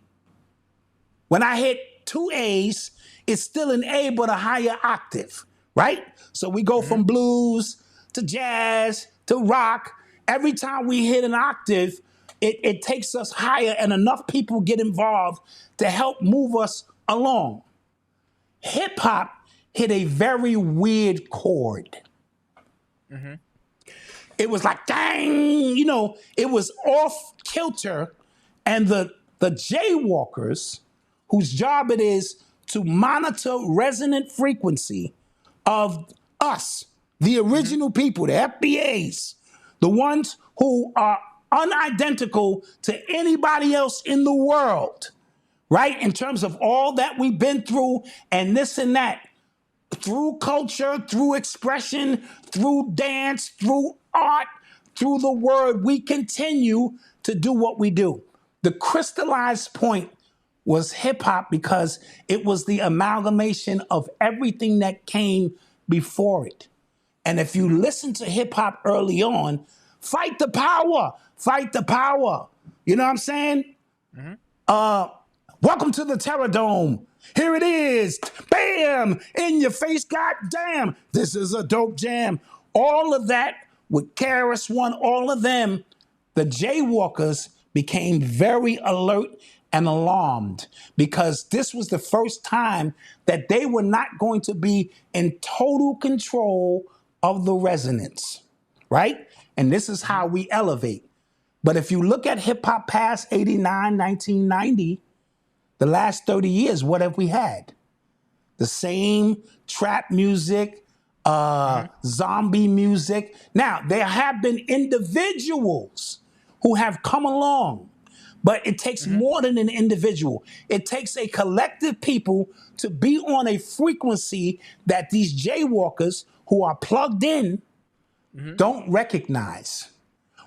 When I hit two A's, it's still an A, but a higher octave, right? So we go from blues to jazz to rock. Every time we hit an octave, it takes us higher, and enough people get involved to help move us along. Hip hop hit a very weird chord. It was like, dang, it was off kilter. And the jaywalkers, whose job it is to monitor resonant frequency of us, the original people, the FBAs, the ones who are unidentical to anybody else in the world, right? In terms of all that we've been through and this and that, through culture, through expression, through dance, through art, through the word, we continue to do what we do. The crystallized point was hip hop because it was the amalgamation of everything that came before it. And if you listen to hip hop early on, fight the power, fight the power. You know what I'm saying? Welcome to the Terror Dome. Here it is. Bam! In your face, goddamn. This is a dope jam. All of that with KRS-One, all of them, the Jaywalkers became very alert and alarmed because this was the first time that they were not going to be in total control of the resonance, right? And this is how we elevate. But if you look at hip hop past 89, 1990, the last 30 years, what have we had? The same trap music, zombie music. Now, there have been individuals who have come along, but it takes more than an individual. It takes a collective people to be on a frequency that these jaywalkers who are plugged in don't recognize.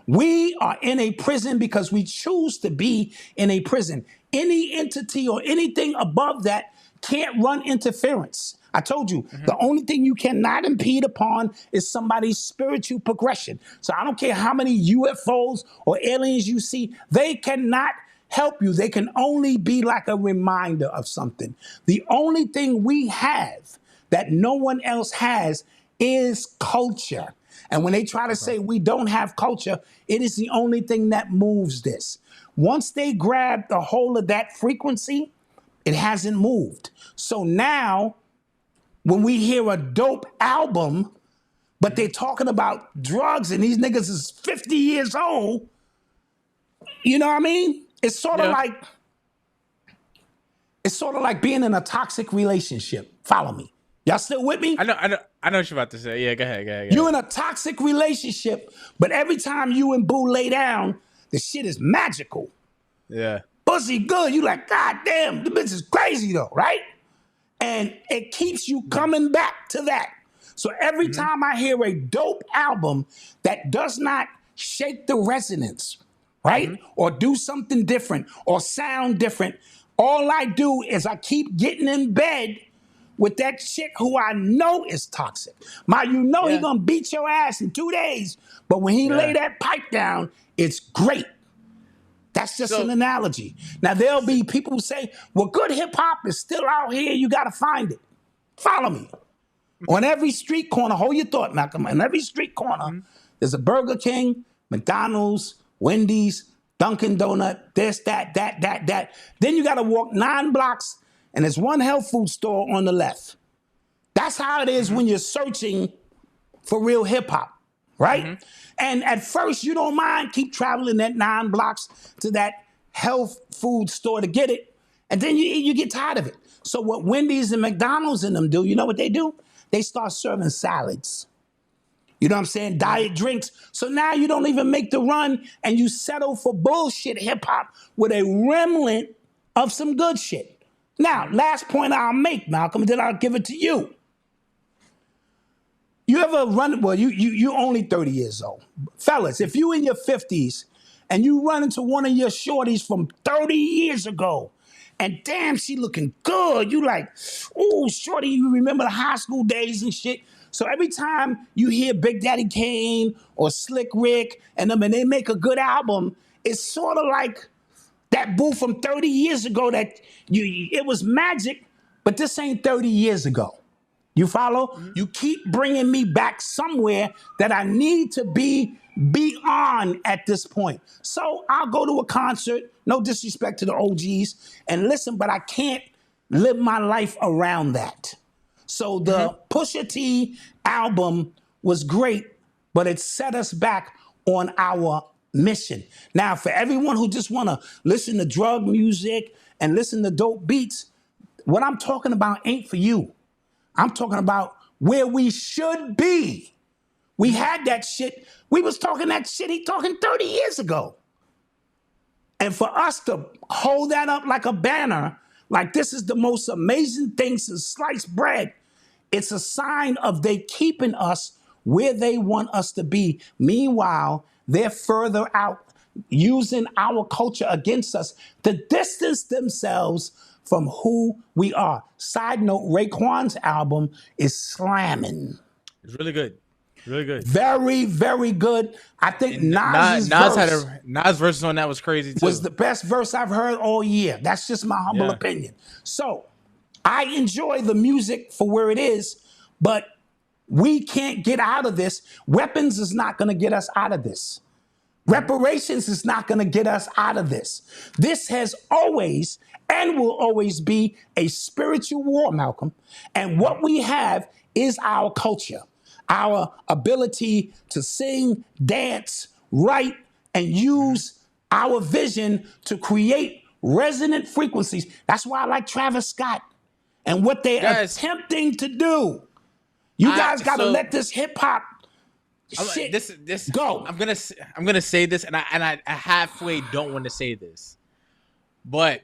We are in a prison because we choose to be in a prison. Any entity or anything above that can't run interference. I told you, the only thing you cannot impede upon is somebody's spiritual progression. So I don't care how many UFOs or aliens you see, they cannot help you. They can only be like a reminder of something. The only thing we have that no one else has is culture. And when they try to say we don't have culture, it is the only thing that moves this. Once they grab the whole of that frequency, it hasn't moved. So now, when we hear a dope album, but they're talking about drugs and these niggas is 50 years old, you know what I mean? It's sort of like being in a toxic relationship. Follow me. Y'all still with me? I know what you're about to say. Yeah, go ahead. You in a toxic relationship, but every time you and Boo lay down, the shit is magical. Yeah. Pussy good. You like, God damn, the bitch is crazy though, right? And it keeps you coming back to that. So every time I hear a dope album that does not shake the resonance, right? Or do something different or sound different, all I do is I keep getting in bed with that chick who I know is toxic. He gonna beat your ass in 2 days, but when he lay that pipe down, it's great. That's just an analogy. Now, there'll be people who say, well, good hip-hop is still out here. You got to find it. Follow me. On every street corner, hold your thought, Malcolm. On every street corner, there's a Burger King, McDonald's, Wendy's, Dunkin' Donut, this, that. Then you got to walk 9 blocks, and there's one health food store on the left. That's how it is when you're searching for real hip-hop, right? And at first, you don't mind, keep traveling that 9 blocks to that health food store to get it. And then you get tired of it. So what Wendy's and McDonald's and them do, you know what they do? They start serving salads. You know what I'm saying? Diet drinks. So now you don't even make the run and you settle for bullshit hip hop with a remnant of some good shit. Now, last point I'll make, Malcolm, then I'll give it to you. You ever run, well, you only 30 years old. Fellas, if you in your 50s and you run into one of your shorties from 30 years ago, and damn, she looking good, you like, ooh, shorty, you remember the high school days and shit. So every time you hear Big Daddy Kane or Slick Rick and them, and they make a good album, it's sort of like that boo from 30 years ago that it was magic, but this ain't 30 years ago. You follow? You keep bringing me back somewhere that I need to be on at this point. So I'll go to a concert, no disrespect to the OGs, and listen, but I can't live my life around that. So the Pusha T album was great, but it set us back on our mission. Now, for everyone who just want to listen to drug music and listen to dope beats, what I'm talking about ain't for you. I'm talking about where we should be. We had that shit. We was talking that shit he talking 30 years ago. And for us to hold that up like a banner, like this is the most amazing thing since sliced bread, it's a sign of they keeping us where they want us to be. Meanwhile, they're further out using our culture against us to distance themselves from who we are. Side note, Raekwon's album is slamming. It's really good. Really good. Very, very good. I think Nas verse on that was crazy too. Was the best verse I've heard all year. That's just my humble opinion. So I enjoy the music for where it is, but we can't get out of this. Weapons is not going to get us out of this. Reparations is not going to get us out of this. This has always and will always be a spiritual war, Malcolm. And what we have is our culture, our ability to sing, dance, write, and use our vision to create resonant frequencies. That's why I like Travis Scott and what they're attempting to do. You guys got to let this hip hop shit go. I'm gonna say this, and I halfway don't want to say this, but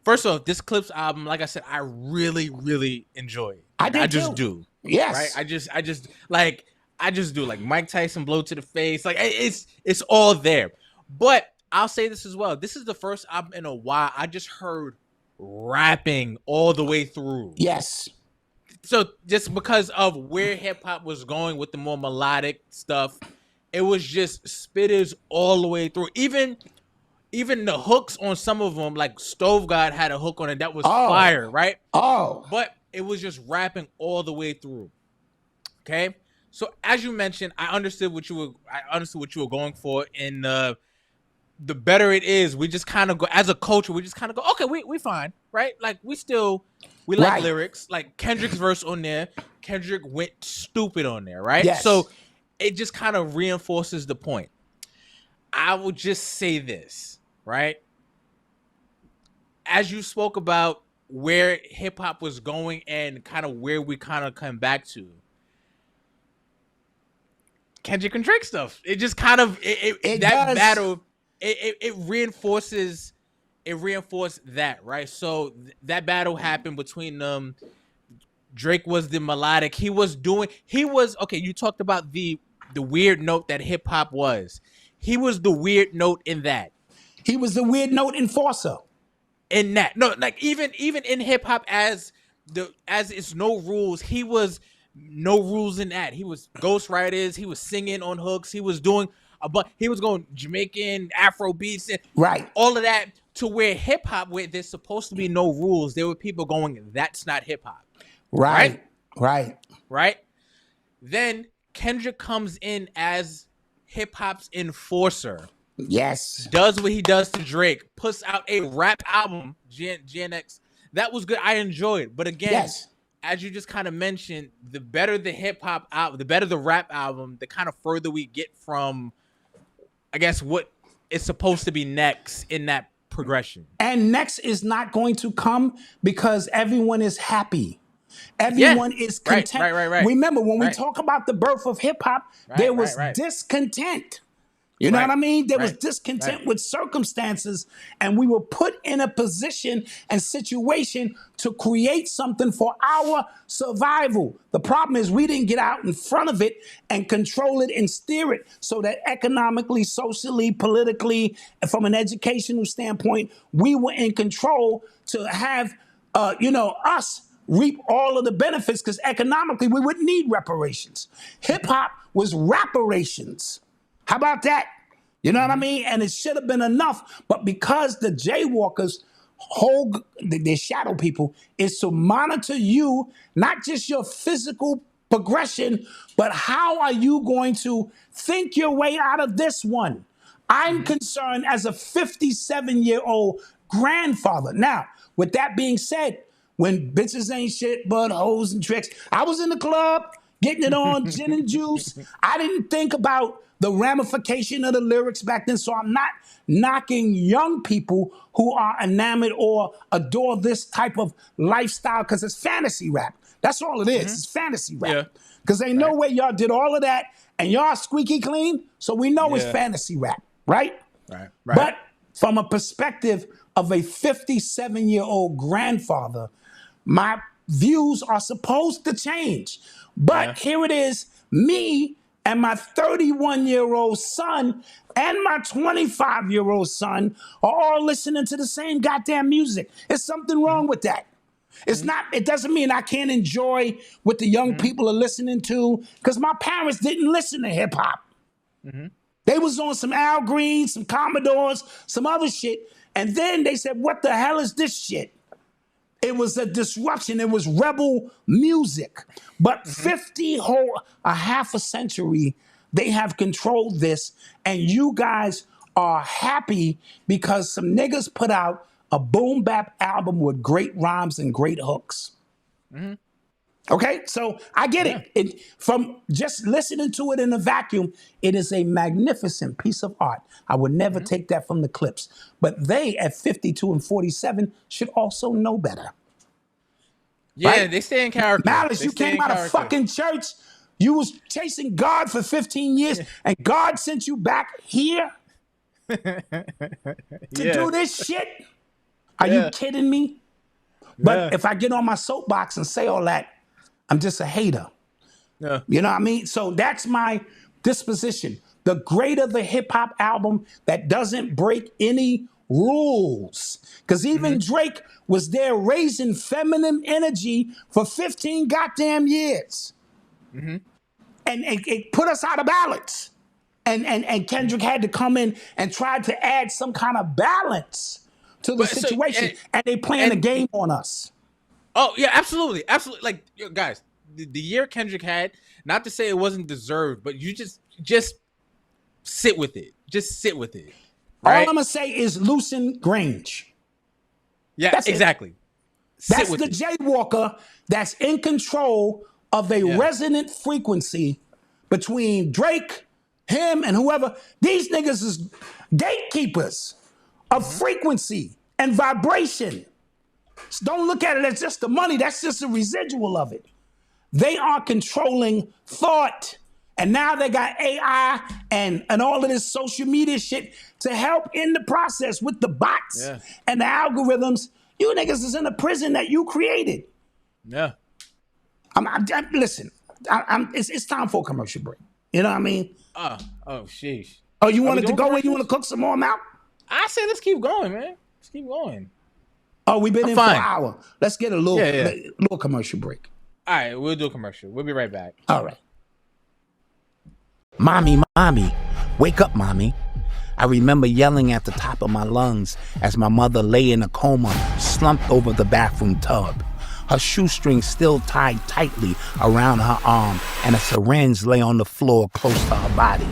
first off, this Clipse album, like I said, I really, really enjoy it. I just do. Yes. Right. I just do. Like Mike Tyson blow to the face. Like it's all there. But I'll say this as well. This is the first album in a while I just heard rapping all the way through. Yes. So just because of where hip hop was going with the more melodic stuff, it was just spitters all the way through. Even the hooks on some of them, like Stove God had a hook on it that was fire, right? But it was just rapping all the way through. Okay, so as you mentioned, I understood what you were going for, and the better it is, we just kind of go as a culture. We just kind of go, okay, we fine, right? Like we like lyrics, like Kendrick's verse on there. Kendrick went stupid on there, right? Yes. So it just kind of reinforces the point. I will just say this, right? As you spoke about where hip hop was going and kind of where we kind of come back to, Kendrick and Drake stuff. It just kind of battle. It reinforces. It reinforced that, right? So that battle happened between them. Drake was the melodic. He was okay. You talked about the weird note that hip hop was. He was the weird note in that. He was the weird note enforcer. In that, no, like even in hip hop, as it's no rules, he was no rules in that. He was ghostwriters. He was singing on hooks. He was doing he was going Jamaican Afro beats and all of that, to where hip hop, where there's supposed to be no rules, there were people going, that's not hip hop. Right. Then Kendrick comes in as hip hop's enforcer. Yes. Does what he does to Drake, puts out a rap album, GNX. That was good. I enjoyed. But again, as you just kind of mentioned, the better the hip hop album, the better the rap album, the kind of further we get from, I guess, what is supposed to be next in that progression. And next is not going to come because everyone is happy. Everyone is content. Right. Remember, when we talk about the birth of hip hop, there was discontent. You know what I mean? There was discontent with circumstances, and we were put in a position and situation to create something for our survival. The problem is we didn't get out in front of it and control it and steer it so that economically, socially, politically, and from an educational standpoint, we were in control to have, us reap all of the benefits, because economically we wouldn't need reparations. Hip hop was reparations. How about that? You know what I mean? And it should have been enough. But because the jaywalkers their shadow people is to monitor you, not just your physical progression, but how are you going to think your way out of this one? I'm concerned as a 57-year-old grandfather. Now, with that being said, when bitches ain't shit but hoes and tricks, I was in the club getting it on, gin and juice. I didn't think about the ramification of the lyrics back then, so I'm not knocking young people who are enamored or adore this type of lifestyle, because it's fantasy rap. That's all it is. It's fantasy rap. Because ain't no way y'all did all of that and y'all squeaky clean, so we know it's fantasy rap, right? Right. But from a perspective of a 57-year-old grandfather, my views are supposed to change. But here it is, me and my 31-year-old son and my 25-year-old son are all listening to the same goddamn music. There's something wrong with that. It's not, it doesn't mean I can't enjoy what the young people are listening to, because my parents didn't listen to hip hop. They was on some Al Green, some Commodores, some other shit. And then they said, what the hell is this shit? It was a disruption. It was rebel music. But a half a century, they have controlled this. And you guys are happy because some niggas put out a boom bap album with great rhymes and great hooks. Okay, so I get it. From just listening to it in a vacuum, it is a magnificent piece of art. I would never take that from the Clipse. But they, at 52 and 47, should also know better. Yeah, right? they stay in character. Malice, you came out of fucking church. You was chasing God for 15 years, and God sent you back here to do this shit? Are you kidding me? But if I get on my soapbox and say all that, I'm just a hater. You know what I mean? So that's my disposition. The greater the hip hop album that doesn't break any rules. Because even Drake was there raising feminine energy for 15 goddamn years. And it put us out of balance. And Kendrick had to come in and try to add some kind of balance to the situation. And they playing a game on us. Oh, yeah, absolutely. Absolutely. Like, guys, the year Kendrick had, not to say it wasn't deserved, but you just sit with it. Just sit with it. All right? I'm going to say is loosen Grange. Yeah, that's exactly. That's the jaywalker that's in control of a resonant frequency between Drake, him, and whoever. These niggas is gatekeepers of frequency and vibration. So don't look at it as just the money. That's just a residual of it. They are controlling thought. And now they got AI and all of this social media shit to help in the process with the bots and the algorithms. You niggas is in a prison that you created. Yeah. Listen, it's time for a commercial break. You know what I mean? Oh, sheesh. Oh, you wanted to go and you want to cook some more, Mal? I say let's keep going, man. Let's keep going. Oh, we've been in for an hour. Let's get a little commercial break. All right, we'll do a commercial. We'll be right back. All right. Mommy, wake up, mommy. I remember yelling at the top of my lungs as my mother lay in a coma, slumped over the bathroom tub. Her shoestring still tied tightly around her arm, and a syringe lay on the floor close to her body.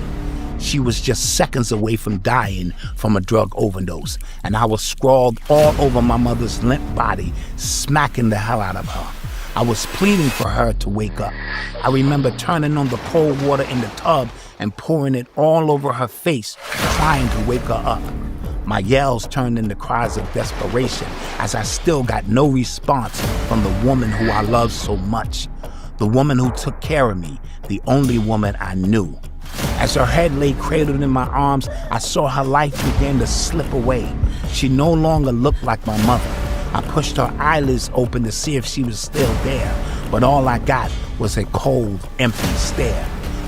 She was just seconds away from dying from a drug overdose, and I was scrawled all over my mother's limp body, smacking the hell out of her. I was pleading for her to wake up. I remember turning on the cold water in the tub and pouring it all over her face, trying to wake her up. My yells turned into cries of desperation as I still got no response from the woman who I loved so much. The woman who took care of me, the only woman I knew. As her head lay cradled in my arms, I saw her life begin to slip away. She no longer looked like my mother. I pushed her eyelids open to see if she was still there, but all I got was a cold, empty stare.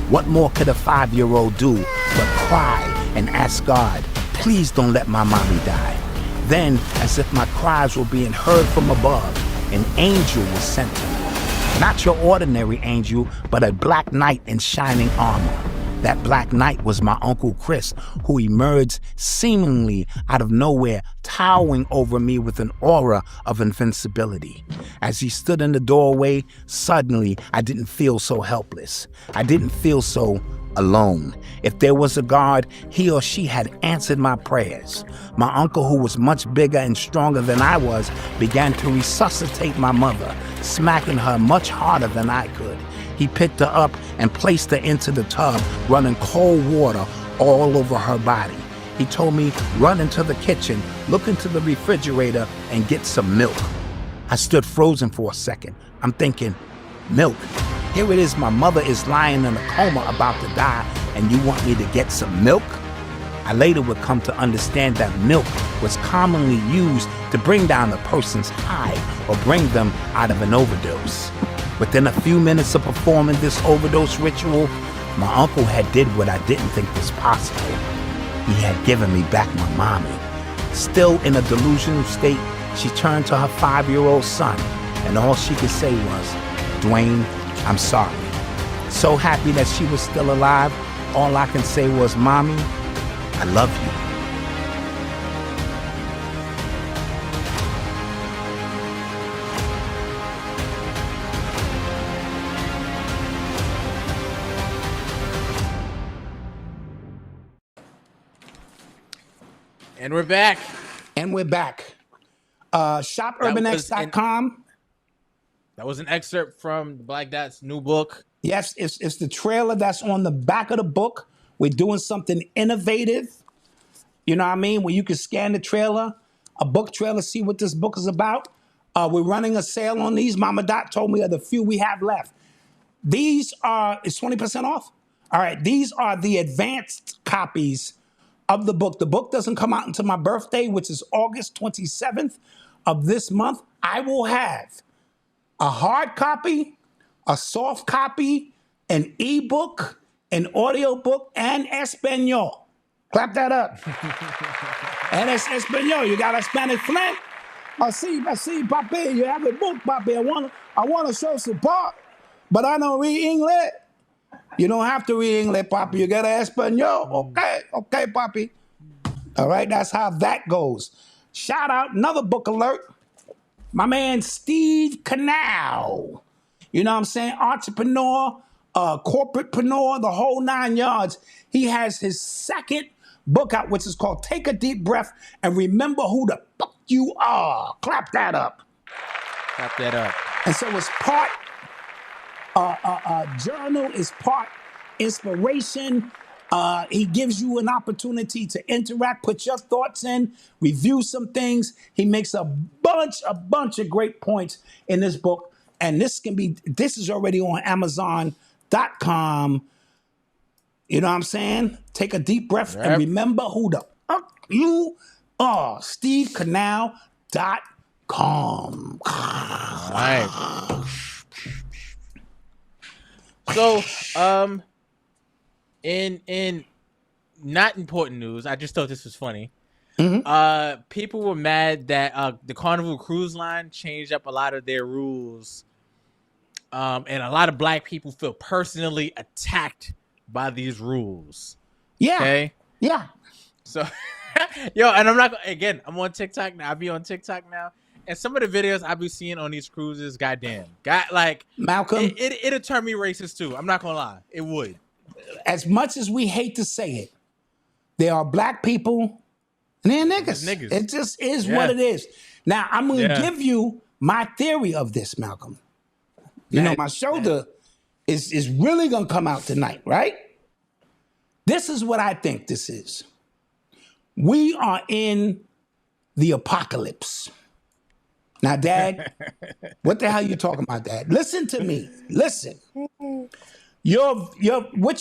What more could a 5-year-old do but cry and ask God, please don't let my mommy die. Then, as if my cries were being heard from above, an angel was sent to me. Not your ordinary angel, but a black knight in shining armor. That black knight was my Uncle Chris, who emerged seemingly out of nowhere, towering over me with an aura of invincibility. As he stood in the doorway, suddenly I didn't feel so helpless. I didn't feel so alone. If there was a God, he or she had answered my prayers. My uncle, who was much bigger and stronger than I was, began to resuscitate my mother, smacking her much harder than I could. He picked her up and placed her into the tub, running cold water all over her body. He told me, run into the kitchen, look into the refrigerator, and get some milk. I stood frozen for a second. I'm thinking, milk? Here it is, my mother is lying in a coma about to die, and you want me to get some milk? I later would come to understand that milk was commonly used to bring down a person's high or bring them out of an overdose. Within a few minutes of performing this overdose ritual, my uncle had did what I didn't think was possible. He had given me back my mommy. Still in a delusional state, she turned to her 5-year-old son, and all she could say was, "Dwayne, I'm sorry." So happy that she was still alive, all I can say was, "Mommy, I love you." And we're back. And we're back. ShopUrbanX.com. That was an excerpt from Black Dot's new book. Yes, it's the trailer that's on the back of the book. We're doing something innovative. You know what I mean? Where you can scan the trailer, a book trailer, see what this book is about. We're running a sale on these. Mama Dot told me of the few we have left. These are, it's 20% off? All right, these are the advanced copies of the book. The book doesn't come out until my birthday, which is August 27th of this month. I will have a hard copy, a soft copy, an ebook, an audio book, and Espanol. Clap that up. And it's Espanol. You got a Spanish friend? I see, papi. You have a book, papi. I want to show support, but I don't read English. You don't have to read English, papi. You got an Espanol. Okay, papi. All right, that's how that goes. Shout out, another book alert. My man Steve Canal. You know what I'm saying? Entrepreneur, corporatepreneur, the whole 9 yards. He has his second book out, which is called Take a Deep Breath and Remember Who the Fuck You Are. Clap that up. Clap that up. And so it's part journal, is part inspiration. He gives you an opportunity to interact, put your thoughts in, review some things. He makes a bunch of great points in this book. And this is already on Amazon.com. You know what I'm saying? Take a deep breath and remember who the fuck you are. SteveCanal.com. All right. So, in not important news, I just thought this was funny. Mm-hmm. People were mad that the Carnival Cruise Line changed up a lot of their rules, and a lot of black people feel personally attacked by these rules. Yeah. Okay. Yeah. So, yo, and I'm on TikTok now. I be on TikTok now. And some of the videos I be seeing on these cruises, Malcolm, it'll turn me racist too. I'm not gonna lie, it would. As much as we hate to say it, there are black people and they're niggas. It just is what it is. Now I'm gonna give you my theory of this, Malcolm. You know, my shoulder is really gonna come out tonight, right? This is what I think this is. We are in the apocalypse. Now, Dad, what the hell you talking about, Dad? Listen to me. Listen. What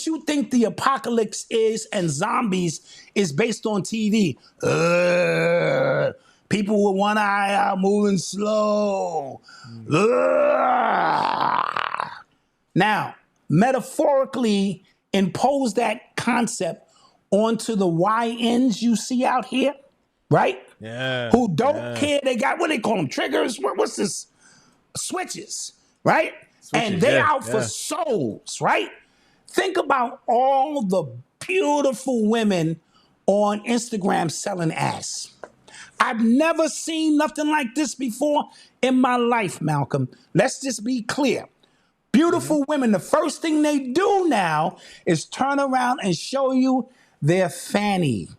you think the apocalypse is and zombies is based on TV. People with one eye out moving slow. Now, metaphorically, impose that concept onto the YNs you see out here, right? Yeah. Who don't care. They got, what they call them, triggers? What's this? Switches, right? And they out for souls, right? Think about all the beautiful women on Instagram selling ass. I've never seen nothing like this before in my life, Malcolm. Let's just be clear. Beautiful women, the first thing they do now is turn around and show you their fanny.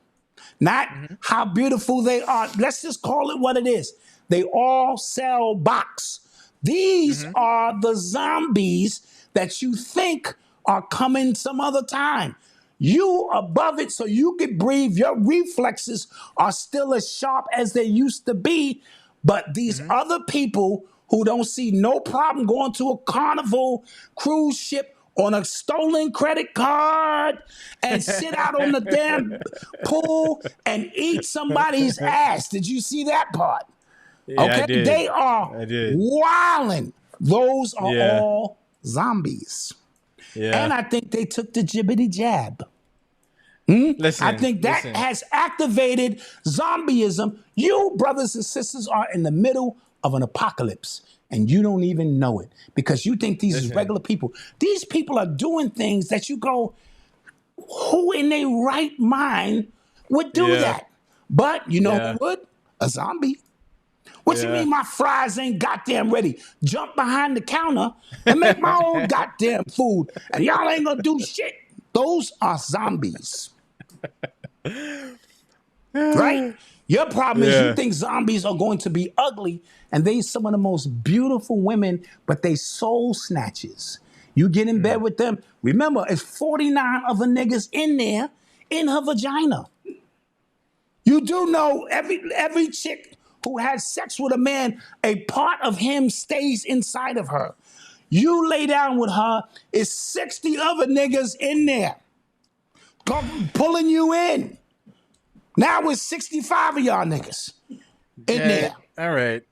Not how beautiful they are. Let's just call it what it is. They all sell box. These are the zombies that you think are coming some other time. You above it so you can breathe. Your reflexes are still as sharp as they used to be. But these other people who don't see no problem going to a Carnival cruise ship on a stolen credit card and sit out on the damn pool and eat somebody's ass. Did you see that part? Yeah, Okay, I did. they are wilding. Those are all zombies. Yeah. And I think they took the jibbity jab. I think that has activated zombieism. You, brothers and sisters, are in the middle of an apocalypse, and you don't even know it because you think these is regular people. These people are doing things that you go, who in their right mind would do that? But you know who would? A zombie. What you mean my fries ain't goddamn ready? Jump behind the counter and make my own goddamn food. And y'all ain't gonna do shit. Those are zombies. Right? Your problem is you think zombies are going to be ugly and they some of the most beautiful women, but they soul snatches. You get in bed with them. Remember, it's 49 other niggas in there in her vagina. You do know every chick who has sex with a man, a part of him stays inside of her. You lay down with her, it's 60 other niggas in there pulling you in. Now it's 65 of y'all niggas in there. All right.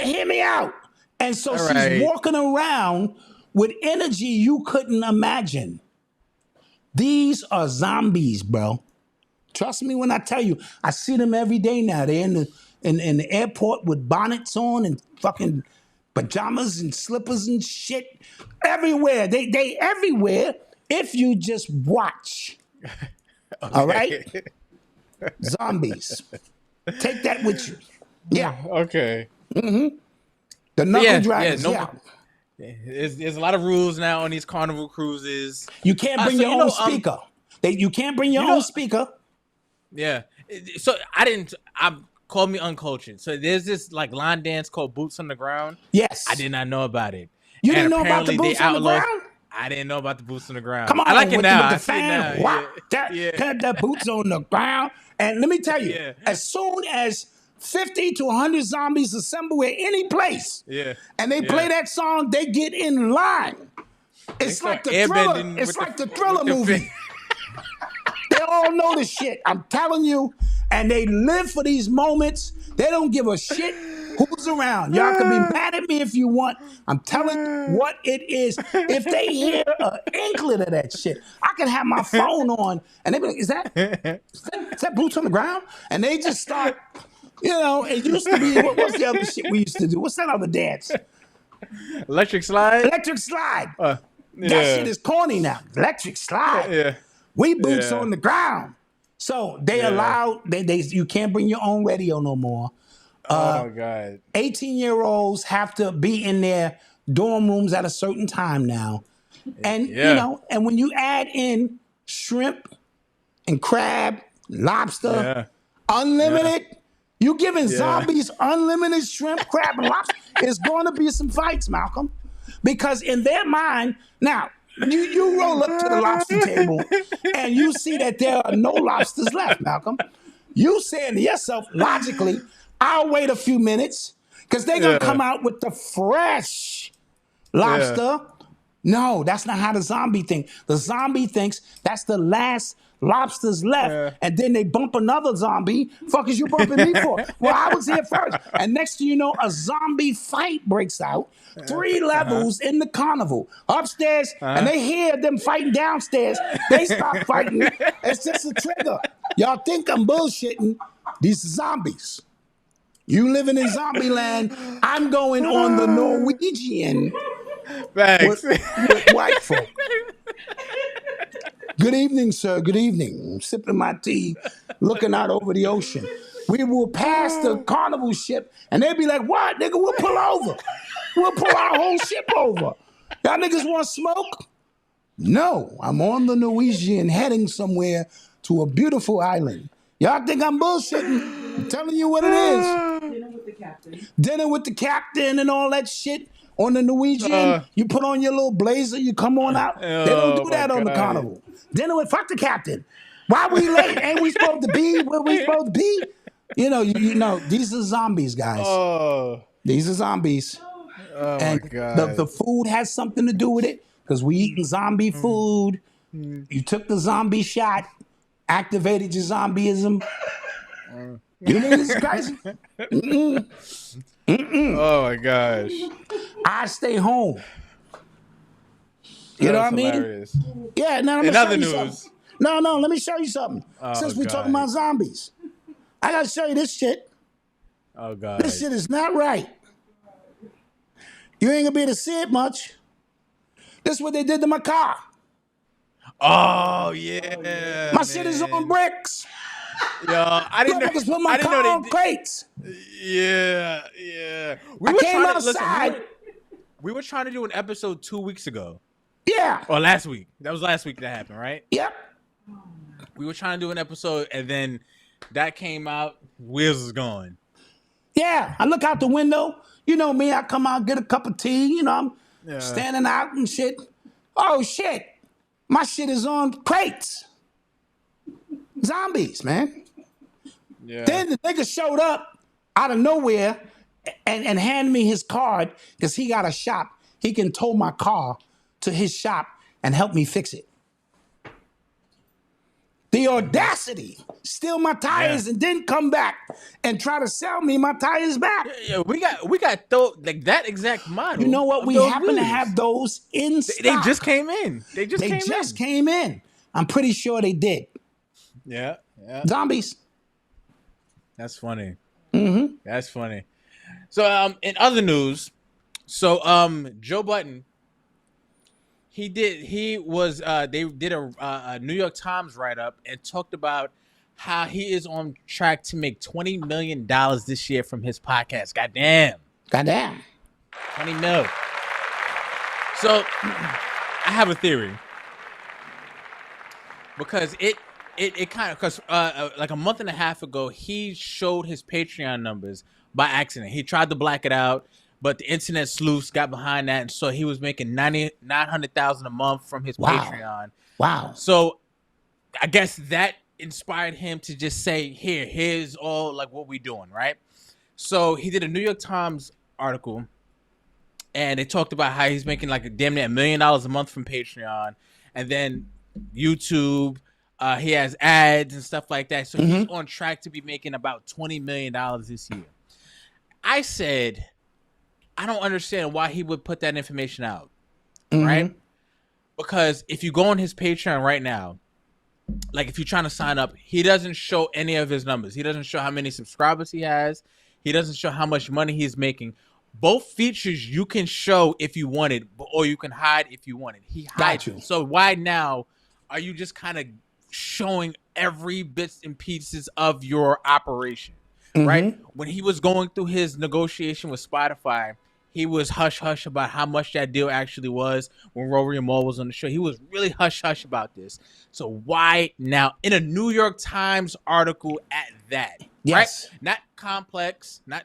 Hear me out. And so she's walking around with energy you couldn't imagine. These are zombies, bro. Trust me when I tell you, I see them every day now. They're in the airport with bonnets on and fucking pajamas and slippers and shit. Everywhere. They everywhere if you just watch. All right? Zombies. Take that with you. Yeah. Okay. Mm-hmm. The knuckle dragons, There's a lot of rules now on these Carnival cruises. You can't bring your own speaker. You can't bring your own speaker. Yeah. So call me uncultured. So there's this like line dance called Boots on the Ground. Yes. I did not know about it. You didn't know about the Boots on the Ground? I didn't know about the Boots on the Ground. Come on, I like it now. With the fan. The boots on the ground. And let me tell you, as soon as 50 to 100 zombies assemble at any place, and they play that song, they get in line. It's like the Thriller. It's like the Thriller movie. They all know the shit. I'm telling you. And they live for these moments. They don't give a shit who's around. Y'all can be mad at me if you want. I'm telling you what it is. If they hear an inkling of that shit, I can have my phone on and they be like, is that Boots on the Ground? And they just start, it used to be, what's the other shit we used to do? What's that other dance? Electric Slide? Electric Slide. That shit is corny now. Electric Slide. We boots on the ground. So they allow, you can't bring your own radio no more. Oh my God. 18-year-olds have to be in their dorm rooms at a certain time now. And, and when you add in shrimp and crab, lobster, unlimited, you giving zombies unlimited shrimp, crab, and lobster, it's going to be some fights, Malcolm. Because in their mind, now, you roll up to the lobster table and you see that there are no lobsters left, Malcolm. You saying to yourself, logically, I'll wait a few minutes because they're going to come out with the fresh lobster. No, that's not how the zombie thinks. The zombie thinks that's the last lobsters left. And then they bump another zombie. Fuck is you bumping me for? Well, I was here first. And next thing you know, a zombie fight breaks out. 3 levels in the carnival. Upstairs, and they hear them fighting downstairs. They stop fighting. It's just a trigger. Y'all think I'm bullshitting. These are zombies. You living in zombie land. I'm going on the Norwegian with white folk. Good evening, sir. Good evening. I'm sipping my tea, looking out over the ocean. We will pass the carnival ship, and they'll be like, what, nigga? We'll pull over. We'll pull our whole ship over. Y'all niggas want smoke? No, I'm on the Norwegian heading somewhere to a beautiful island. Y'all think I'm bullshitting? I'm telling you what it is. Dinner with the captain. Dinner with the captain and all that shit on the Norwegian. You put on your little blazer, you come on out. They don't do that on the carnival. Dinner with, fuck the captain. Why we late? Ain't we supposed to be where we supposed to be? You know, these are zombies, guys. These are zombies. Oh and my God. the food has something to do with it. because we eating zombie food. You took the zombie shot, activated your zombieism. You know this is crazy. Oh my gosh. I stay home. You know what I mean? Hilarious. Yeah, now let me In show other you news. something. No, let me show you something. Since we're talking about zombies, I gotta show you this shit. Oh god. This shit is not right. You ain't gonna be able to see it much. This is what they did to my car. Oh yeah. My shit is on bricks. Yo, I didn't know. Motherfuckers put my I didn't car know on they. crates. Yeah. I came outside. We were trying to do an episode 2 weeks ago. Yeah. Or last week. That was last week that happened, right? Yep. We were trying to do an episode, and then that came out. Wheels is gone. Yeah. I look out the window. You know me. I come out, get a cup of tea. You know, I'm standing out and shit. Oh shit. My shit is on crates. Zombies, man. Yeah. Then the nigga showed up out of nowhere and handed me his card because he got a shop. He can tow my car to his shop and help me fix it. The audacity, steal my tires and then come back and try to sell me my tires back. Yeah, we got like that exact model. You know what? We happen to have those in stock. They just came in. They just came in. I'm pretty sure they did. Yeah. Zombies. That's funny. That's funny. So in other news, Joe Budden, they did a New York Times write-up and talked about how he is on track to make $20 million this year from his podcast. Goddamn. 20 mil. So I have a theory. Because it kind of, because like a month and a half ago, he showed his Patreon numbers by accident. He tried to black it out, but the internet sleuths got behind that, and so he was making $900,000 a month from his Patreon. Wow. So I guess that inspired him to just say, here's all like what we doing, right? So he did a New York Times article, and it talked about how he's making like a damn near $1 million a month from Patreon, and then YouTube. He has ads and stuff like that. So he's on track to be making about $20 million this year. I said, I don't understand why he would put that information out, right? Because if you go on his Patreon right now, like if you're trying to sign up, he doesn't show any of his numbers. He doesn't show how many subscribers he has. He doesn't show how much money he's making. Both features you can show if you wanted, or you can hide if you wanted. He hides them. So why now are you just kind of showing every bits and pieces of your operation, right? When he was going through his negotiation with Spotify, he was hush-hush about how much that deal actually was. When Rory and Mal was on the show, he was really hush-hush about this. So why now, in a New York Times article at that, right? Not Complex, not,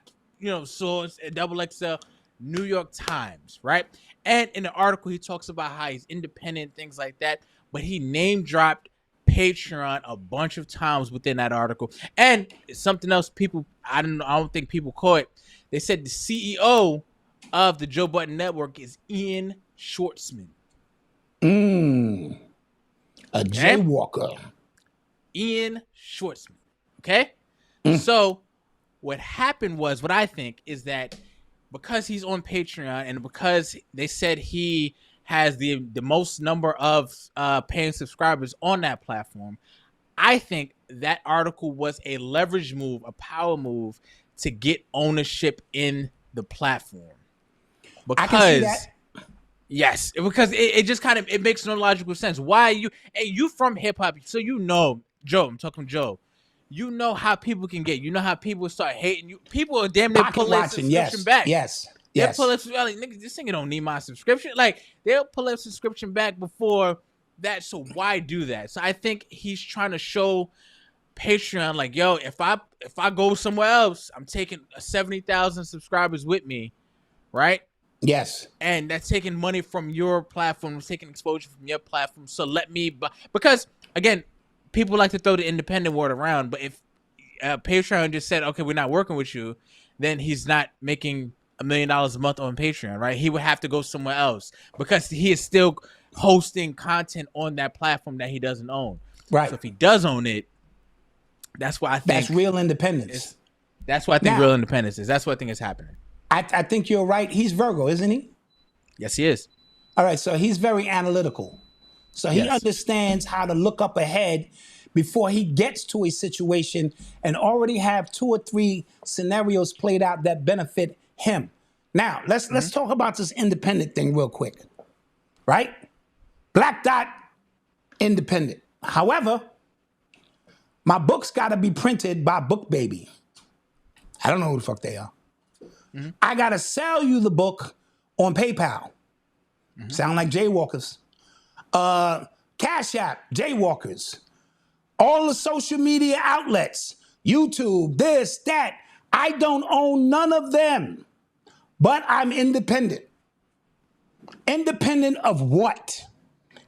Source, Double XL, New York Times, right? And in the article, he talks about how he's independent, things like that, but he name-dropped Patreon a bunch of times within that article. And something else I don't think people caught. They said the CEO of the Joe Budden Network is Ian Schwartzman. A jaywalker. Ian Schwartzman. Okay? So what happened was, what I think is that because he's on Patreon and because they said he has the most number of paying subscribers on that platform, I think that article was a leverage move, a power move to get ownership in the platform. Because I can see that. Yes, because it just kind of, it makes no logical sense. Why you from hip hop, so Joe, I'm talking Joe. You know how people can get. You know how people start hating you. People are damn near pull their subscription back. Yes. They'll pull up, like, nigga, this nigga don't need my subscription. Like, they'll pull up subscription back before that. So why do that? So I think he's trying to show Patreon, like, yo, if I go somewhere else, I'm taking 70,000 subscribers with me, right? Yes. And that's taking money from your platform, taking exposure from your platform. So let me, because again, people like to throw the independent word around, but if Patreon just said, okay, we're not working with you, then he's not making $1 million a month on Patreon, right? He would have to go somewhere else because he is still hosting content on that platform that he doesn't own. Right. So if he does own it, that's why I think that's real independence. That's what I think real independence is. That's what I think is happening. I think you're right. He's Virgo, isn't he? Yes, he is. All right, so he's very analytical. So he understands how to look up ahead before he gets to a situation and already have 2 or 3 scenarios played out that benefit him. Now, let's talk about this independent thing real quick. Right? Black Dot, independent. However, my books got to be printed by Book Baby. I don't know who the fuck they are. I got to sell you the book on PayPal. Sound like jaywalkers. Cash App, jaywalkers. All the social media outlets, YouTube, this, that. I don't own none of them, but I'm independent. Independent of what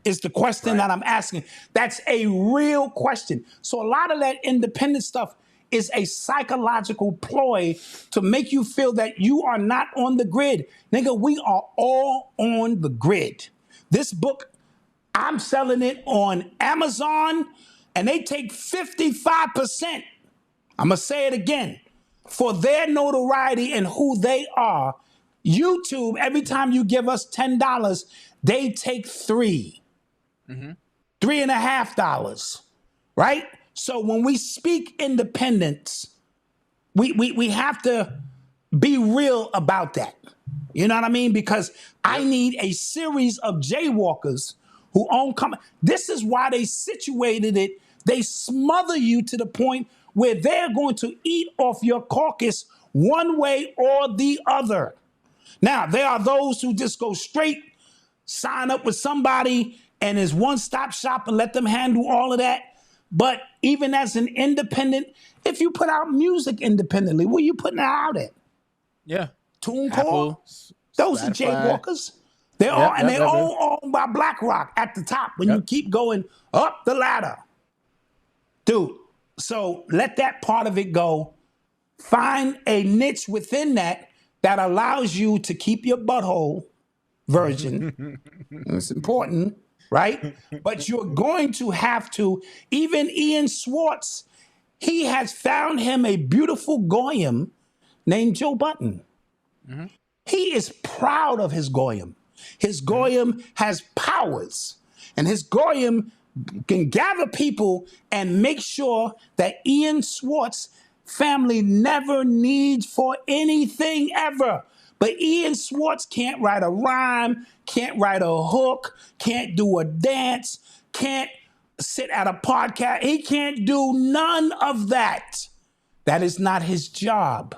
is the question that I'm asking. That's a real question. So a lot of that independent stuff is a psychological ploy to make you feel that you are not on the grid. Nigga, we are all on the grid. This book, I'm selling it on Amazon, and they take 55%. I'm going to say it again. For their notoriety and who they are, YouTube, every time you give us $10, they take $3. $3.50, right? So when we speak independence, we have to be real about that. You know what I mean? Because I need a series of jaywalkers who own This is why they situated it. They smother you to the point where they're going to eat off your carcass one way or the other. Now, there are those who just go straight, sign up with somebody, and is one-stop shop and let them handle all of that. But even as an independent, if you put out music independently, where you putting it out at? Yeah. TuneCore? Those are jaywalkers. They're all owned by BlackRock at the top when you keep going up the ladder. Dude, so let that part of it go. Find a niche within that allows you to keep your butthole virgin. It's important, right? But you're going to have to, even Ian Swartz, he has found him a beautiful goyim named Joe Button. He is proud of his goyim. His goyim has powers, and his goyim can gather people and make sure that Ian Swartz family never needs for anything ever. But Ian Swartz can't write a rhyme, can't write a hook, can't do a dance, can't sit at a podcast. He can't do none of that. That is not his job.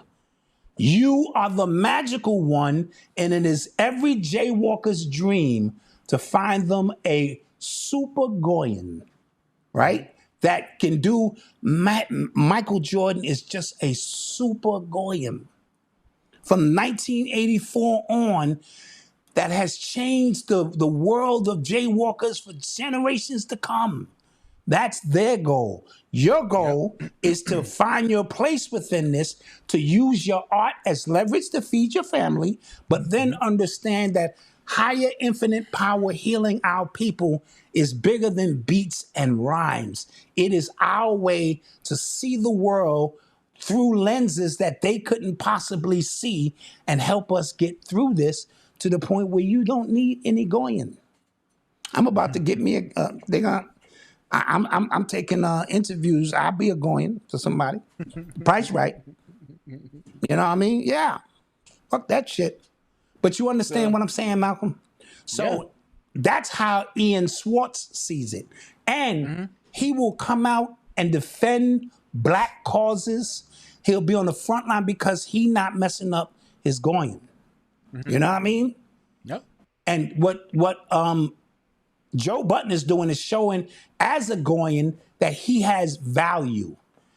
You are the magical one, and it is every jaywalker's dream to find them a super goyin, right? That can do. Michael Jordan is just a super goyim. From 1984 on, that has changed the world of jaywalkers for generations to come. That's their goal. Your goal is to find your place within this, to use your art as leverage to feed your family, but then understand that higher infinite power healing our people is bigger than beats and rhymes. It is our way to see the world through lenses that they couldn't possibly see and help us get through this to the point where you don't need any going. I'm about to get me I'm taking interviews. I'll be a going to somebody. Price right. You know what I mean? Yeah. Fuck that shit. But you understand what I'm saying, Malcolm? So that's how Ian Swartz sees it. And he will come out and defend black causes. He'll be on the front line because he not messing up his going. You know what I mean? Yep. And what Joe Button is doing is showing as a Goyan that he has value.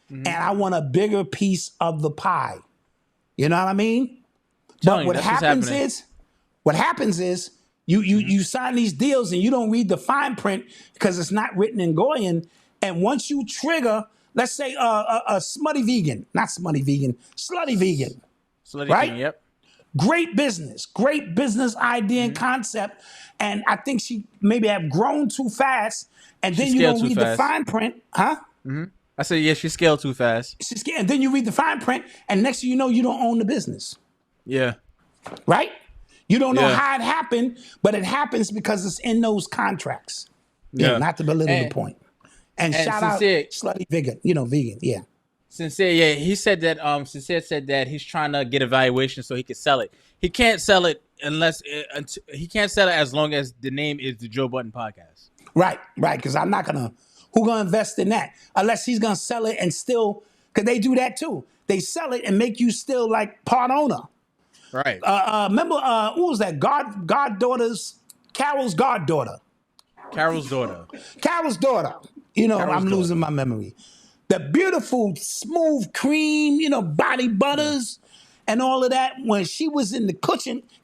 And I want a bigger piece of the pie. You know what I mean? But what happens is you sign these deals and you don't read the fine print because it's not written in Goyan. And once you trigger, let's say a slutty vegan, right? Vegan, yep. Great business idea and concept. And I think she maybe have grown too fast. And then you don't read the fine print, huh? I said, yeah, she scaled too fast. And then you read the fine print, and next thing you know, you don't own the business. Yeah. Right? You don't know how it happened, but it happens because it's in those contracts. Yeah, not to belittle the point. And shout out Slutty Vegan, vegan, yeah. Sincere, yeah, he said that. Sincere said that he's trying to get a valuation so he can sell it. He can't sell it he can't sell it as long as the name is the Joe Budden Podcast. Right, because I'm not gonna. Who gonna invest in that unless he's gonna sell it and still? Because they do that too. They sell it and make you still like part owner. Right. Remember, who was that? Carol's goddaughter. Carol's daughter. I'm losing my memory. The beautiful, smooth cream, body butters and all of that. When she was in the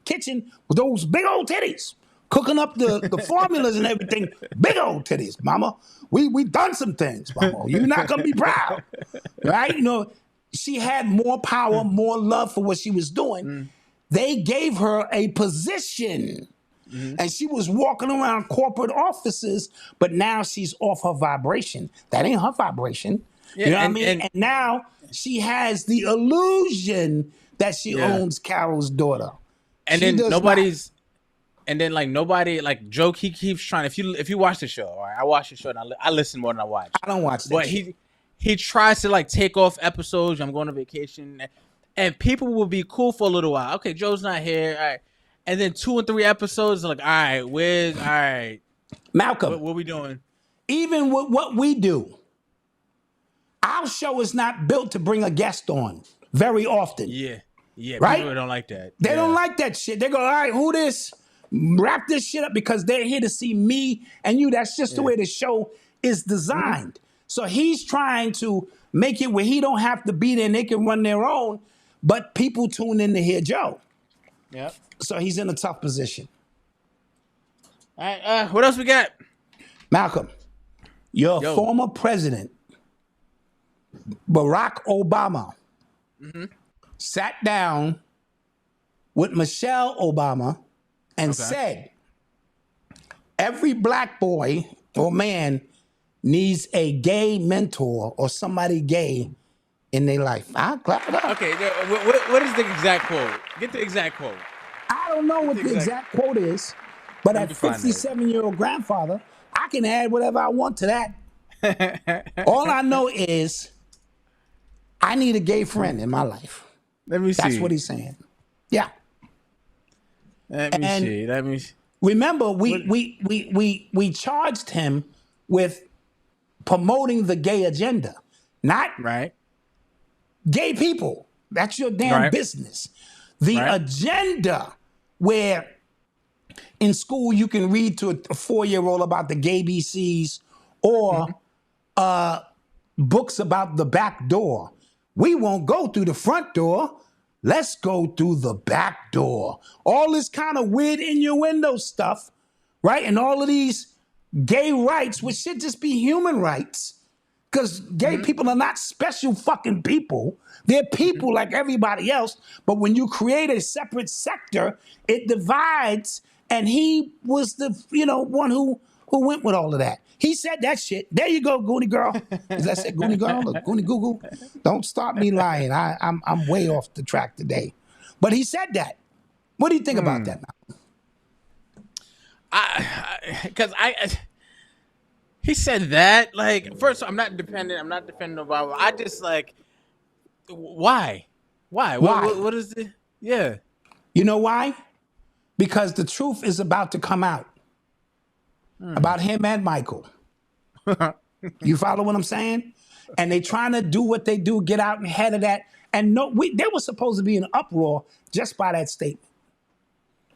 kitchen with those big old titties, cooking up the formulas and everything. Big old titties, mama. We done some things, mama. You're not going to be proud. Right? She had more power, more love for what she was doing. They gave her a position. And she was walking around corporate offices, but now she's off her vibration. That ain't her vibration. Yeah, you know what I mean? And now she has the illusion that she owns Carol's daughter. And then nobody, like Joe, he keeps trying. If you watch the show, all right, I watch the show and I listen more than I watch. I don't watch that. But he tries to like take off episodes. I'm going on vacation, and people will be cool for a little while. Okay, Joe's not here. All right. And then 2 or 3 episodes, like, all right. Malcolm. What we doing? Even with what we do, our show is not built to bring a guest on very often. Yeah. Right? People don't like that. They don't like that shit. They go, all right, who this? Wrap this shit up because they're here to see me and you. That's just the way the show is designed. So he's trying to make it where he don't have to be there and they can run their own, but people tune in to hear Joe. Yep. So he's in a tough position. All right, what else we got? Malcolm, your former president, Barack Obama, sat down with Michelle Obama and said, every black boy or man needs a gay mentor or somebody gay in their life. I'll clap it up. Okay, what is the exact quote? Get the exact quote. I don't know what the exact quote is, but at 57-year-old grandfather, I can add whatever I want to that. All I know is I need a gay friend in my life. Let me see. That's what he's saying. Yeah. Let me see. Remember, we charged him with promoting the gay agenda, not gay people. That's your damn business. The agenda where in school you can read to a 4-year-old about the gay BCs or books about the back door. We won't go through the front door. Let's go through the back door. All this kind of weird in your window stuff, right? And all of these gay rights, which should just be human rights, because gay people are not special fucking people. They're people like everybody else. But when you create a separate sector, it divides. And he was the one who went with all of that. He said that shit. There you go, Goonie girl. As I said, Goonie girl or Goonie Google. Don't stop me lying. I'm way off the track today. But he said that. What do you think about that now? He said that, like, first, I'm not defending Obama. I just, like, why? What is it? Yeah. You know why? Because the truth is about to come out about him and Michael. You follow what I'm saying? And they trying to do what they do, get out ahead of that. And they were supposed to be in uproar just by that statement.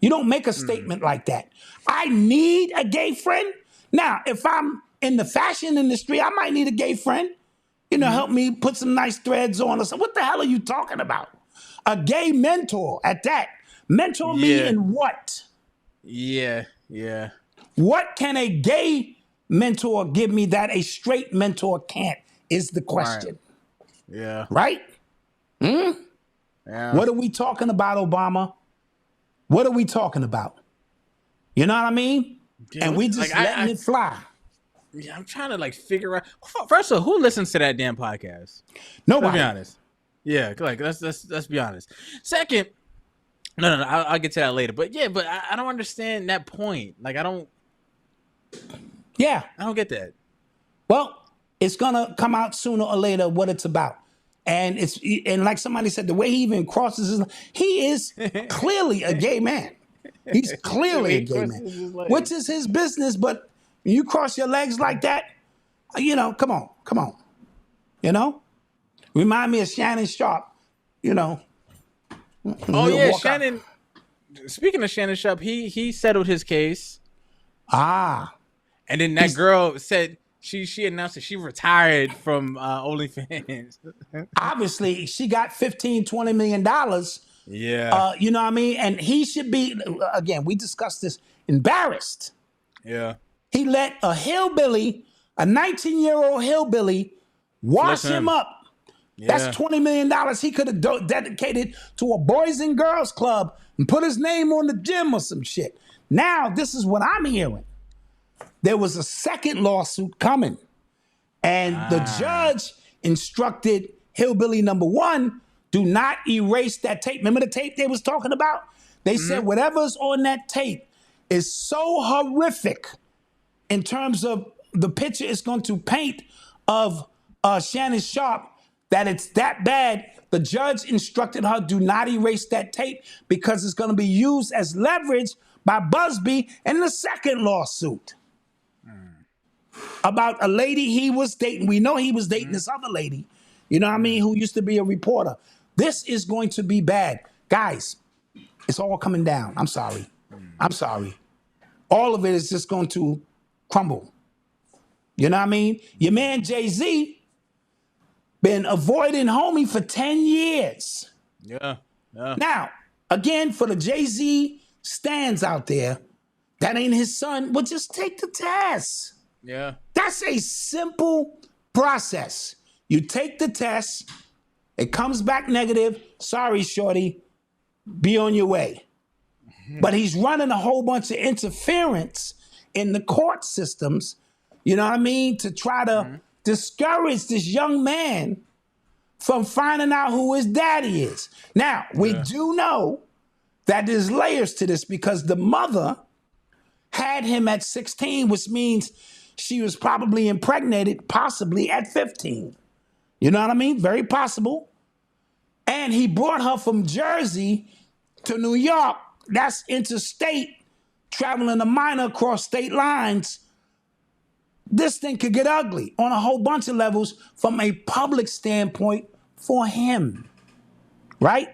You don't make a statement like that. I need a gay friend. Now, if I'm in the fashion industry, I might need a gay friend. Help me put some nice threads on or something. What the hell are you talking about? A gay mentor at that. Mentor me in what? Yeah. What can a gay mentor give me that a straight mentor can't is the question. Right. Yeah. Right? Yeah. What are we talking about, Obama? What are we talking about? You know what I mean? Yeah, and we just letting it fly. Yeah, I'm trying to like figure out. First of all, who listens to that damn podcast? Nobody. Let's be honest. Yeah, like let's be honest. Second, no, I'll get to that later. But yeah, but I don't understand that point. Like I don't get that. Well, it's gonna come out sooner or later what it's about. And like somebody said, the way he even crosses his, he is clearly a gay man. He's clearly a gay man, which is his business. But when you cross your legs like that, come on. Remind me of Shannon Sharpe, Oh yeah, Shannon. Speaking of Shannon Sharpe, he settled his case. And then that girl said she announced that she retired from OnlyFans. Obviously, she got $15-20 million. Yeah. You know what I mean? And he should be, again, we discussed this, embarrassed. Yeah. He let a hillbilly, a 19-year-old hillbilly, wash him up. Yeah. That's $20 million he could have dedicated to a Boys and Girls Club and put his name on the gym or some shit. Now, this is what I'm hearing. There was a second lawsuit coming, and the judge instructed hillbilly number one, do not erase that tape. Remember the tape they was talking about? They said whatever's on that tape is so horrific in terms of the picture it's going to paint of Shannon Sharpe that it's that bad. The judge instructed her, do not erase that tape because it's going to be used as leverage by Busby in the second lawsuit. About a lady he was dating. We know he was dating this other lady, you know what I mean, who used to be a reporter. This is going to be bad. Guys, it's all coming down. I'm sorry. All of it is just going to crumble. You know what I mean? Your man Jay-Z been avoiding homie for 10 years. Yeah. Now, again, for the Jay-Z stands out there, that ain't his son, well, just take the test. Yeah. That's a simple process. You take the test, it comes back negative. Sorry, shorty, be on your way. But he's running a whole bunch of interference in the court systems, you know what I mean, to try to discourage this young man from finding out who his daddy is. Now, we do know that there's layers to this because the mother had him at 16, which means she was probably impregnated, possibly at 15. You know what I mean? Very possible. And he brought her from Jersey to New York. That's interstate, traveling a minor across state lines. This thing could get ugly on a whole bunch of levels from a public standpoint for him. Right?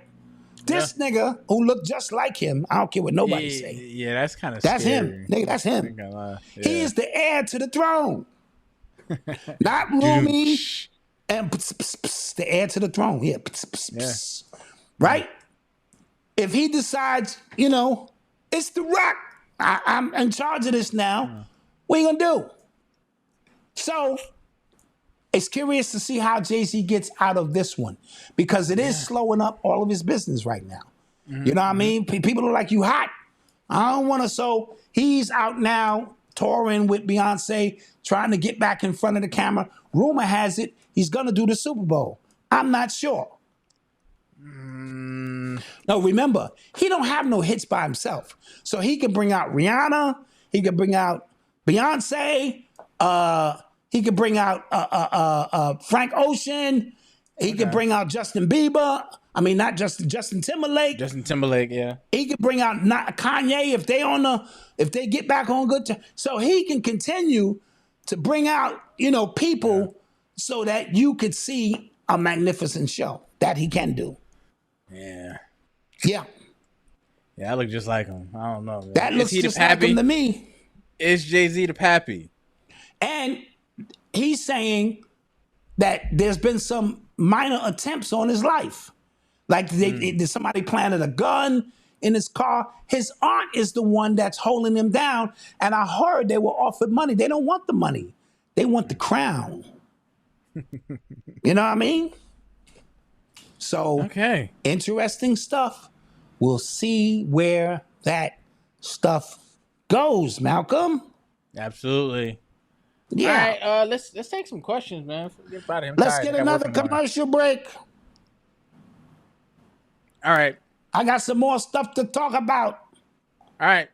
This nigga who looked just like him, I don't care what nobody say. Yeah, that's kind of That's scary. him. Nigga, that's him. Yeah. He is the heir to the throne. Not Rumi and the heir to the throne. Yeah. Right? If he decides, it's the Rock, I'm in charge of this now, what are you gonna do? So it's curious to see how Jay-Z gets out of this one because it is slowing up all of his business right now. You know what I mean? People are like, you hot. I don't want to. So he's out now touring with Beyonce, trying to get back in front of the camera. Rumor has it he's going to do the Super Bowl. I'm not sure. No, remember, he don't have no hits by himself. So he can bring out Rihanna. He can bring out Beyonce. He could bring out Frank Ocean. He could bring out Justin Bieber. I mean, not Justin Timberlake. Justin Timberlake, yeah. He could bring out Kanye if they get back on good terms. So he can continue to bring out, people so that you could see a magnificent show that he can do. Yeah. Yeah. Yeah, I look just like him. I don't know. Man. That looks just like him to me. Is Jay-Z the pappy? And he's saying that there's been some minor attempts on his life. Like somebody planted a gun in his car. His aunt is the one that's holding him down. And I heard they were offered money. They don't want the money. They want the crown. You know what I mean? So, interesting stuff. We'll see where that stuff goes, Malcolm. Absolutely. Yeah. All right, let's take some questions, man. Get about it. I'm Let's tired. get I gotta work another in the morning. commercial break. All right. I got some more stuff to talk about. All right.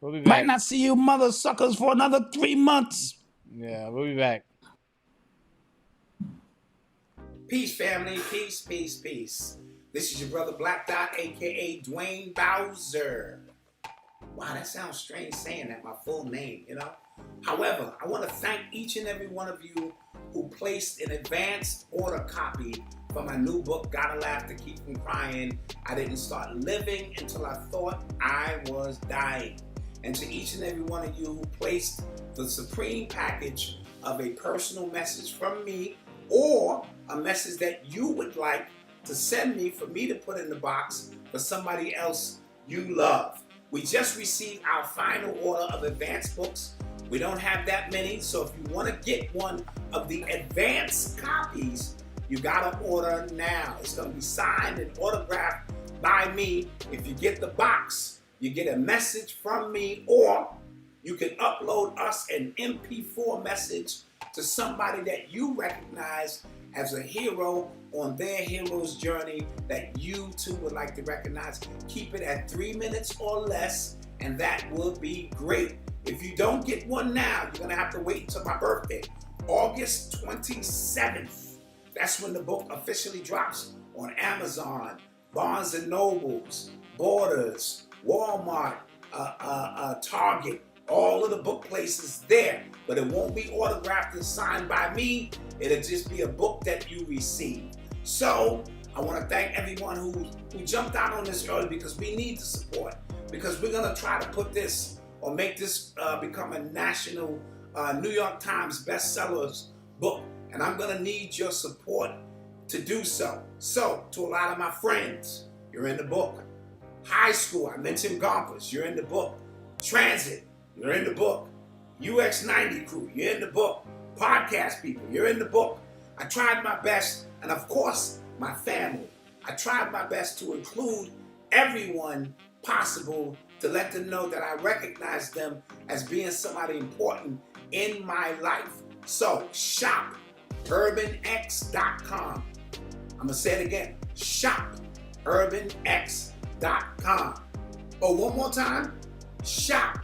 We'll be back. Might not see you mother suckers for another 3 months. Yeah, we'll be back. Peace, family. Peace, peace, peace. This is your brother Black Dot, a.k.a. Dwayne Bowser. Wow, that sounds strange saying that, my full name, you know? However, I want to thank each and every one of you who placed an advanced order copy for my new book, Gotta Laugh to Keep From Crying. I didn't start living until I thought I was dying. And to each and every one of you who placed the supreme package of a personal message from me or a message that you would like to send me for me to put in the box for somebody else you love. We just received our final order of advanced books. We don't have that many, so if you want to get one of the advanced copies, you gotta order now. It's gonna be signed and autographed by me. If you get the box, you get a message from me, or you can upload us an MP4 message to somebody that you recognize as a hero on their hero's journey that you too would like to recognize. Keep it at 3 minutes or less, and that will be great. If you don't get one now, you're gonna have to wait until my birthday, August 27th. That's when the book officially drops on Amazon, Barnes & Nobles, Borders, Walmart, Target, all of the book places there. But it won't be autographed and signed by me. It'll just be a book that you receive. So I want to thank everyone who jumped out on this early, because we need the support. Because we're going to try to put this or make this become a national New York Times bestsellers book. And I'm going to need your support to do so. So to a lot of my friends, you're in the book. High school, I mentioned Gompers, you're in the book. Transit, you're in the book. UX90 crew, you're in the book. Podcast people, you're in the book. I tried my best, and of course, my family. I tried my best to include everyone possible to let them know that I recognize them as being somebody important in my life. So, shop urbanx.com. I'm going to say it again. Shop urbanx.com. Oh, one more time. Shop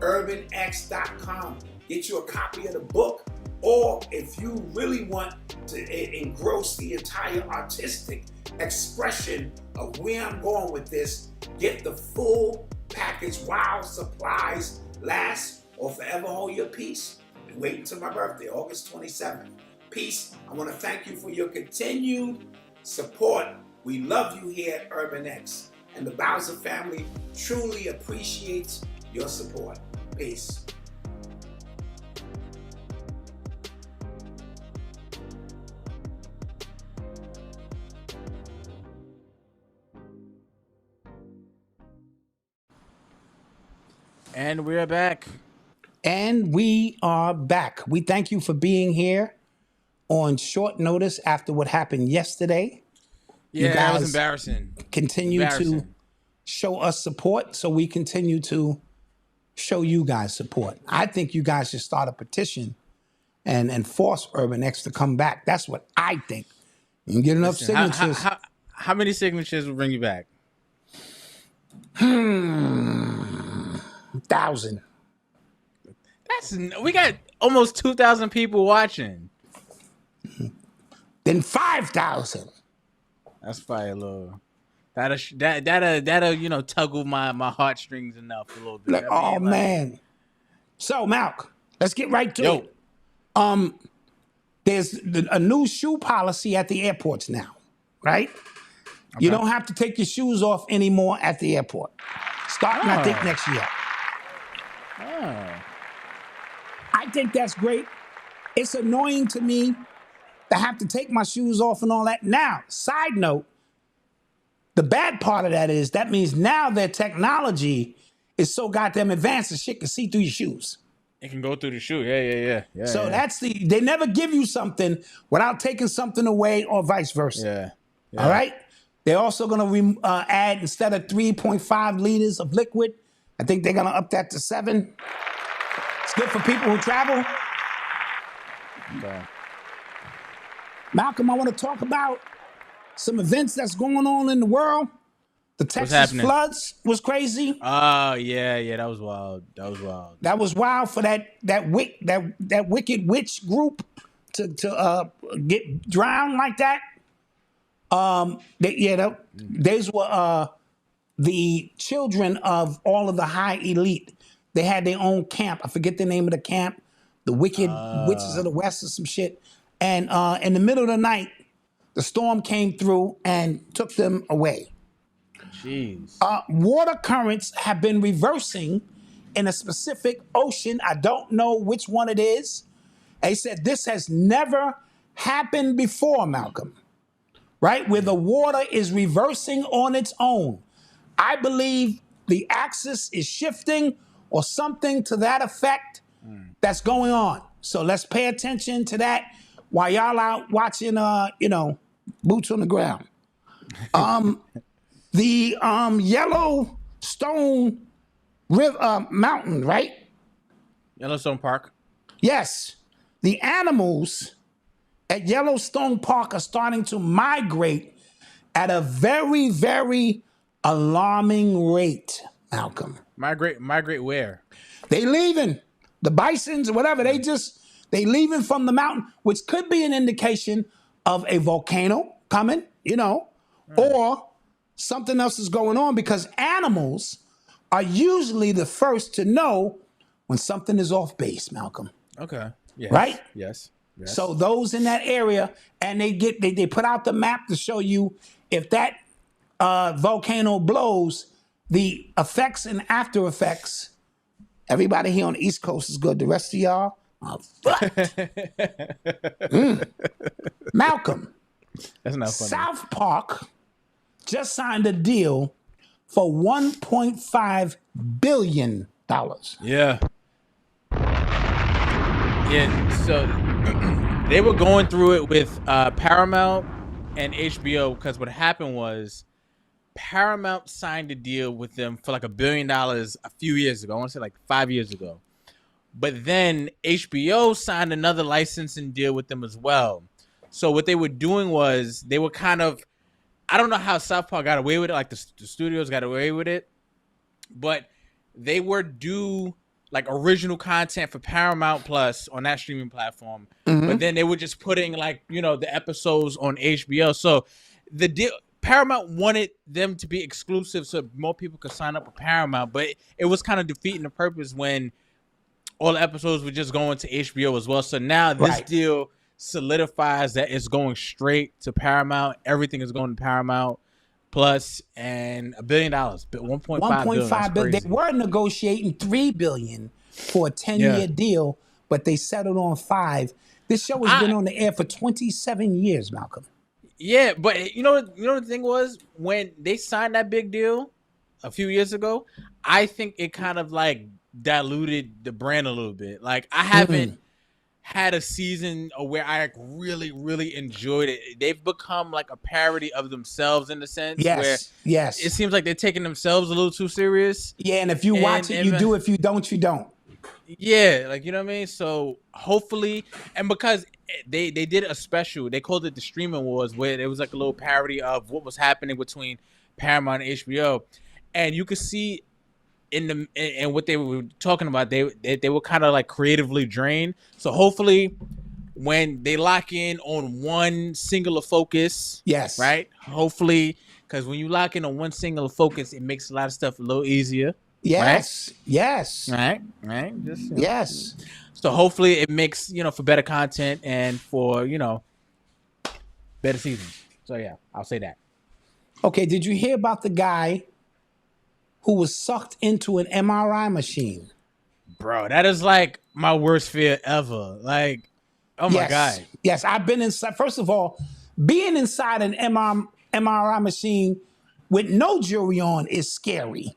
urbanx.com. Get you a copy of the book, or if you really want to engross the entire artistic expression of where I'm going with this, get the full package while supplies last, or forever hold your peace and wait until my birthday, August 27th. Peace. I want to thank you for your continued support. We love you here at Urban X, and the Bowser family truly appreciates your support. Peace. And we're back. And we are back. We thank you for being here on short notice after what happened yesterday. Yeah, that was embarrassing. Continue to show us support, so we continue to show you guys support. I think you guys should start a petition and force Urban X to come back. That's what I think. You can get enough signatures. How many signatures will bring you back? 1,000. We got almost 2,000 people watching. Then 5,000. That's probably a little. That'll tuggle my heartstrings enough a little bit. Like, oh man. So Malc, let's get right to it. There's a new shoe policy at the airports now, right? Okay. You don't have to take your shoes off anymore at the airport. Starting, I think, next year. I think that's great. It's annoying to me to have to take my shoes off and all that. Now, side note, the bad part of that means now their technology is so goddamn advanced that shit can see through your shoes. It can go through the shoe. Yeah. So that's they never give you something without taking something away, or vice versa. Yeah. All right? They're also going to add, instead of 3.5 liters of liquid, I think they're gonna up that to 7. It's good for people who travel. Okay. Malcolm, I want to talk about some events that's going on in the world. The Texas happening? floods was crazy. Oh yeah, that was wild. That was wild for that wicked witch group to get drowned like that. These were the children of all of the high elite. They had their own camp. I forget the name of the camp. The Wicked Witches of the West or some shit. And in the middle of the night, the storm came through and took them away. Jeez. Water currents have been reversing in a specific ocean. I don't know which one it is. They said this has never happened before, Malcolm. Right? Where the water is reversing on its own. I believe the axis is shifting or something to that effect that's going on. So let's pay attention to that while y'all out watching, boots on the ground. The Yellowstone River Mountain, right? Yellowstone Park. Yes. The animals at Yellowstone Park are starting to migrate at a very, very alarming rate, Malcolm. Migrate where? They leaving. The bisons or whatever, they leaving from the mountain, which could be an indication of a volcano coming, or something else is going on, because animals are usually the first to know when something is off base, Malcolm. Okay. Yes. Right? Yes. So those in that area, and they put out the map to show you if that volcano blows, the effects and after effects. Everybody here on the East Coast is good. The rest of y'all are fucked. Malcolm. That's not funny. South Park just signed a deal for $1.5 billion. Yeah. Yeah, so they were going through it with Paramount and HBO, because what happened was Paramount signed a deal with them for like $1 billion a few years ago. I want to say like 5 years ago. But then HBO signed another licensing deal with them as well. So what they were doing was they were kind of, I don't know how South Park got away with it, like the studios got away with it, but they were due like original content for Paramount Plus on that streaming platform. Mm-hmm. But then they were just putting like, the episodes on HBO. So the deal, Paramount wanted them to be exclusive so more people could sign up with Paramount, but it was kind of defeating the purpose when all the episodes were just going to HBO as well. So now this deal solidifies that it's going straight to Paramount. Everything is going to Paramount Plus, and $1 billion, $1.5 billion. They were negotiating $3 billion for a 10-year deal, but they settled on 5. This show has been on the air for 27 years, Malcolm. Yeah, but you know the thing was, when they signed that big deal a few years ago, I think it kind of like diluted the brand a little bit. Like I haven't had a season where I really, really enjoyed it. They've become like a parody of themselves in the sense where it seems like they're taking themselves a little too serious. Yeah, and if you watch it, you do. If you don't, you don't. Yeah, like, you know what I mean? So hopefully, and because they did a special, they called it the Streaming Wars, where it was like a little parody of what was happening between Paramount and HBO. And you could see in what they were talking about, they were kind of like creatively drained. So hopefully when they lock in on one singular focus, right? Hopefully, because when you lock in on one singular focus, it makes a lot of stuff a little easier. Yes. Right. Just, So hopefully it makes, for better content and for, better seasons. So yeah, I'll say that. Okay, did you hear about the guy who was sucked into an MRI machine? Bro, that is like my worst fear ever. Like, oh my God. Yes, I've been inside. First of all, being inside an MRI machine with no jury on is scary,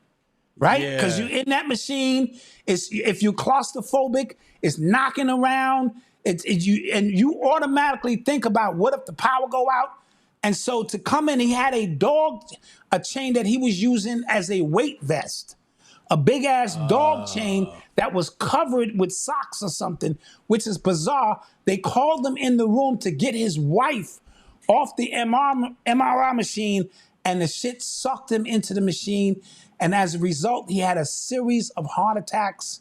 right? Because you're in that machine. If you're claustrophobic, it's knocking around. You automatically think about, what if the power go out? And so to come in, he had a chain that he was using as a weight vest, a big ass dog chain that was covered with socks or something, which is bizarre. They called him in the room to get his wife off the MRI machine, and the shit sucked him into the machine. And as a result, he had a series of heart attacks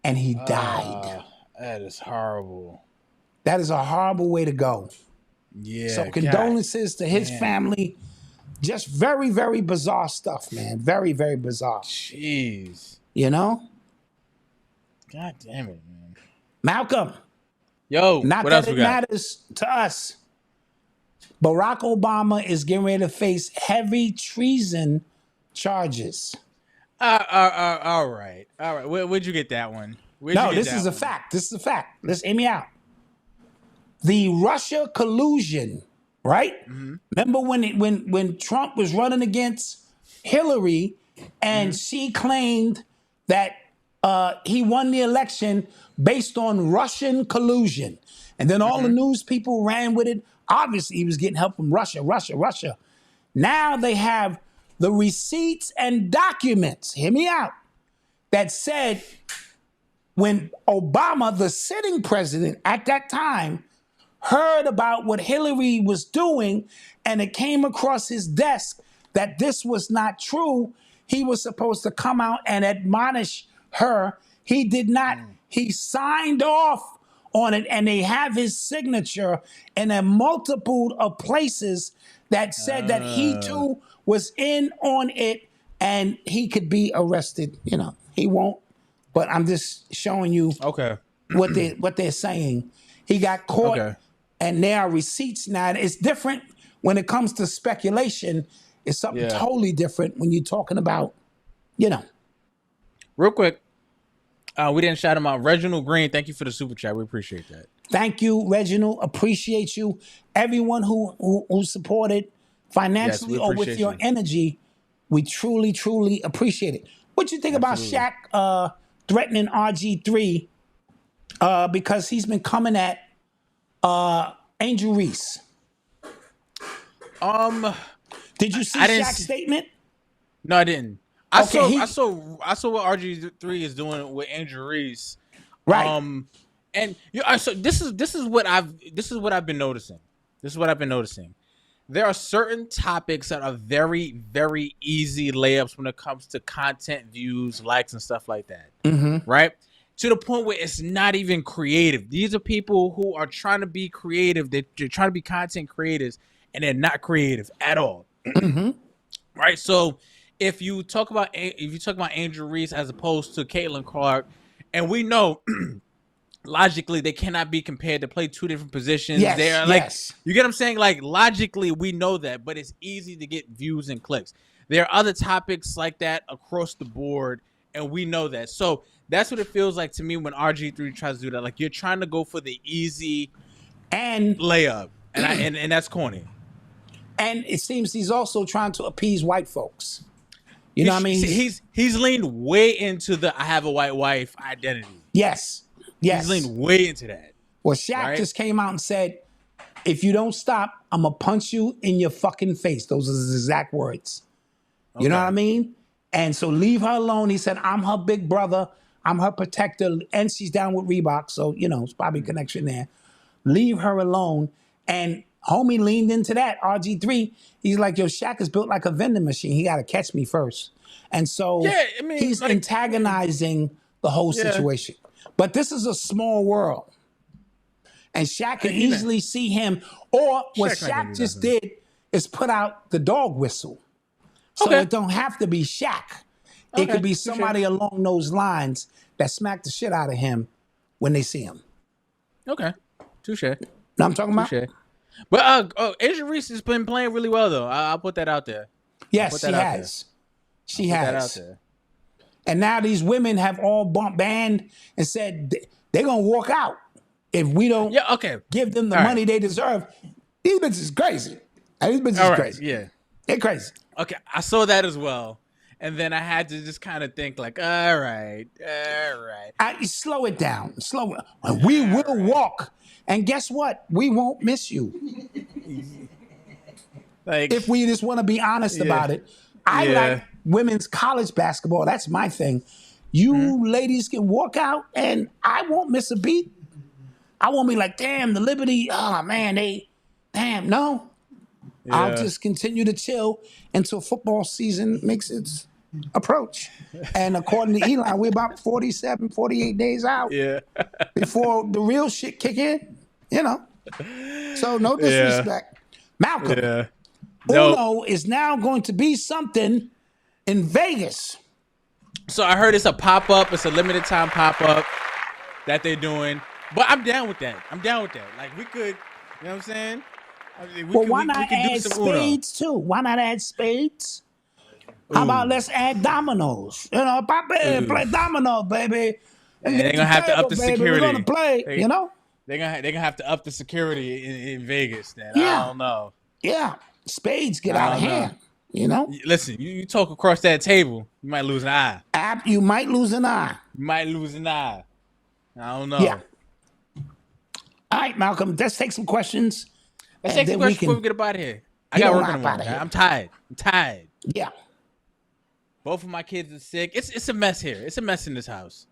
and he died. That is horrible. That is a horrible way to go. Yeah. So condolences to his family. Just very, very bizarre stuff, man. Very, very bizarre. Jeez. You know? God damn it, man. Malcolm. Yo, not what that else it we got? matters to us. Barack Obama is getting ready to face heavy treason charges. All right. Where'd you get that one? This is a fact. This is a fact. Let's hear me out. The Russia collusion, right? Mm-hmm. Remember when Trump was running against Hillary and she claimed that he won the election based on Russian collusion. And then all the news people ran with it. Obviously, he was getting help from Russia. Now they have the receipts and documents, hear me out, that said when Obama, the sitting president at that time, heard about what Hillary was doing and it came across his desk that this was not true, he was supposed to come out and admonish her. He did not. He signed off on it, and they have his signature in a multiple of places that said that he too was in on it and he could be arrested. You know, he won't, but I'm just showing you what they're saying. He got caught and there are receipts now. It's different when it comes to speculation. It's something totally different when you're talking about, you know. Real quick, we didn't shout him out. Reginald Green, thank you for the super chat. We appreciate that. Thank you, Reginald. Appreciate you. Everyone who supported financially or with your energy, we truly, truly appreciate it. What you think about Shaq threatening RG3 because he's been coming at Angel Reese? Did you see Shaq's statement? No, I didn't. I saw what RG3 is doing with Angel Reese. Right. And so this is what I've been noticing. There are certain topics that are very, very easy layups when it comes to content views, likes, and stuff like that. Mm-hmm. Right? To the point where it's not even creative. These are people who are trying to be creative. They're trying to be content creators, and they're not creative at all. Mm-hmm. Right? So if you talk about Angel Reese as opposed to Caitlin Clark, and we know logically they cannot be compared to play two different positions. Yes, they're like, you get what I'm saying? Like logically we know that, but it's easy to get views and clicks. There are other topics like that across the board, and we know that. So that's what it feels like to me when RG3 tries to do that. Like you're trying to go for the easy and layup, and that's corny. And it seems he's also trying to appease white folks. You know what I mean? He's leaned way into the I have a white wife identity. Yes. He's leaned way into that. Well, Shaq just came out and said, if you don't stop, I'm going to punch you in your fucking face. Those are his exact words. Okay. You know what I mean? And so leave her alone. He said, I'm her big brother. I'm her protector. And she's down with Reebok. So, you know, it's probably a connection there. Leave her alone. And homie leaned into that. RG3, he's like, yo, Shaq is built like a vending machine. He got to catch me first. And so he's like, antagonizing the whole situation. But this is a small world. And Shaq can easily see him. Or what Shaq just did is put out the dog whistle. So it don't have to be Shaq. It could be somebody along those lines that smack the shit out of him when they see him. Okay. Touche. Know what I'm talking about? But Angel Reese has been playing really well, though. I'll put that out there. Yes, she has. She has. And now these women have all banned and said they're going to walk out if we don't give them the money they deserve. These bitches is crazy. These bitches is crazy. Yeah. They're crazy. Okay, I saw that as well. And then I had to just kind of think like, all right. Slow it down. We will walk. And guess what? We won't miss you. Like, if we just want to be honest about it. I like women's college basketball. That's my thing. You ladies can walk out and I won't miss a beat. I won't be like, damn, the Liberty, oh man, no. Yeah. I'll just continue to chill until football season makes its approach. And according to Elon, we're about 47, 48 days out before the real shit kick in, you know. So no disrespect. Malcolm, Uno is now going to be something in Vegas. So I heard it's a pop-up. It's a limited time pop-up that they're doing. But I'm down with that. Like, we could, you know what I'm saying? Why not add spades too? Why not add spades? How about let's add dominoes? You know, play dominoes, baby. And they're gonna have to up the security. We're gonna play, you know. They're gonna have to up the security in Vegas. Then Yeah. I don't know. Yeah, spades get out of hand. You know. Listen, you talk across that table, you might lose an eye. You might lose an eye. I don't know. Yeah. All right, Malcolm. Let's take some questions. Let's take some questions before we get up out of here. I got work on the morning. I'm tired. Yeah. Both of my kids are sick. It's a mess here. It's a mess in this house.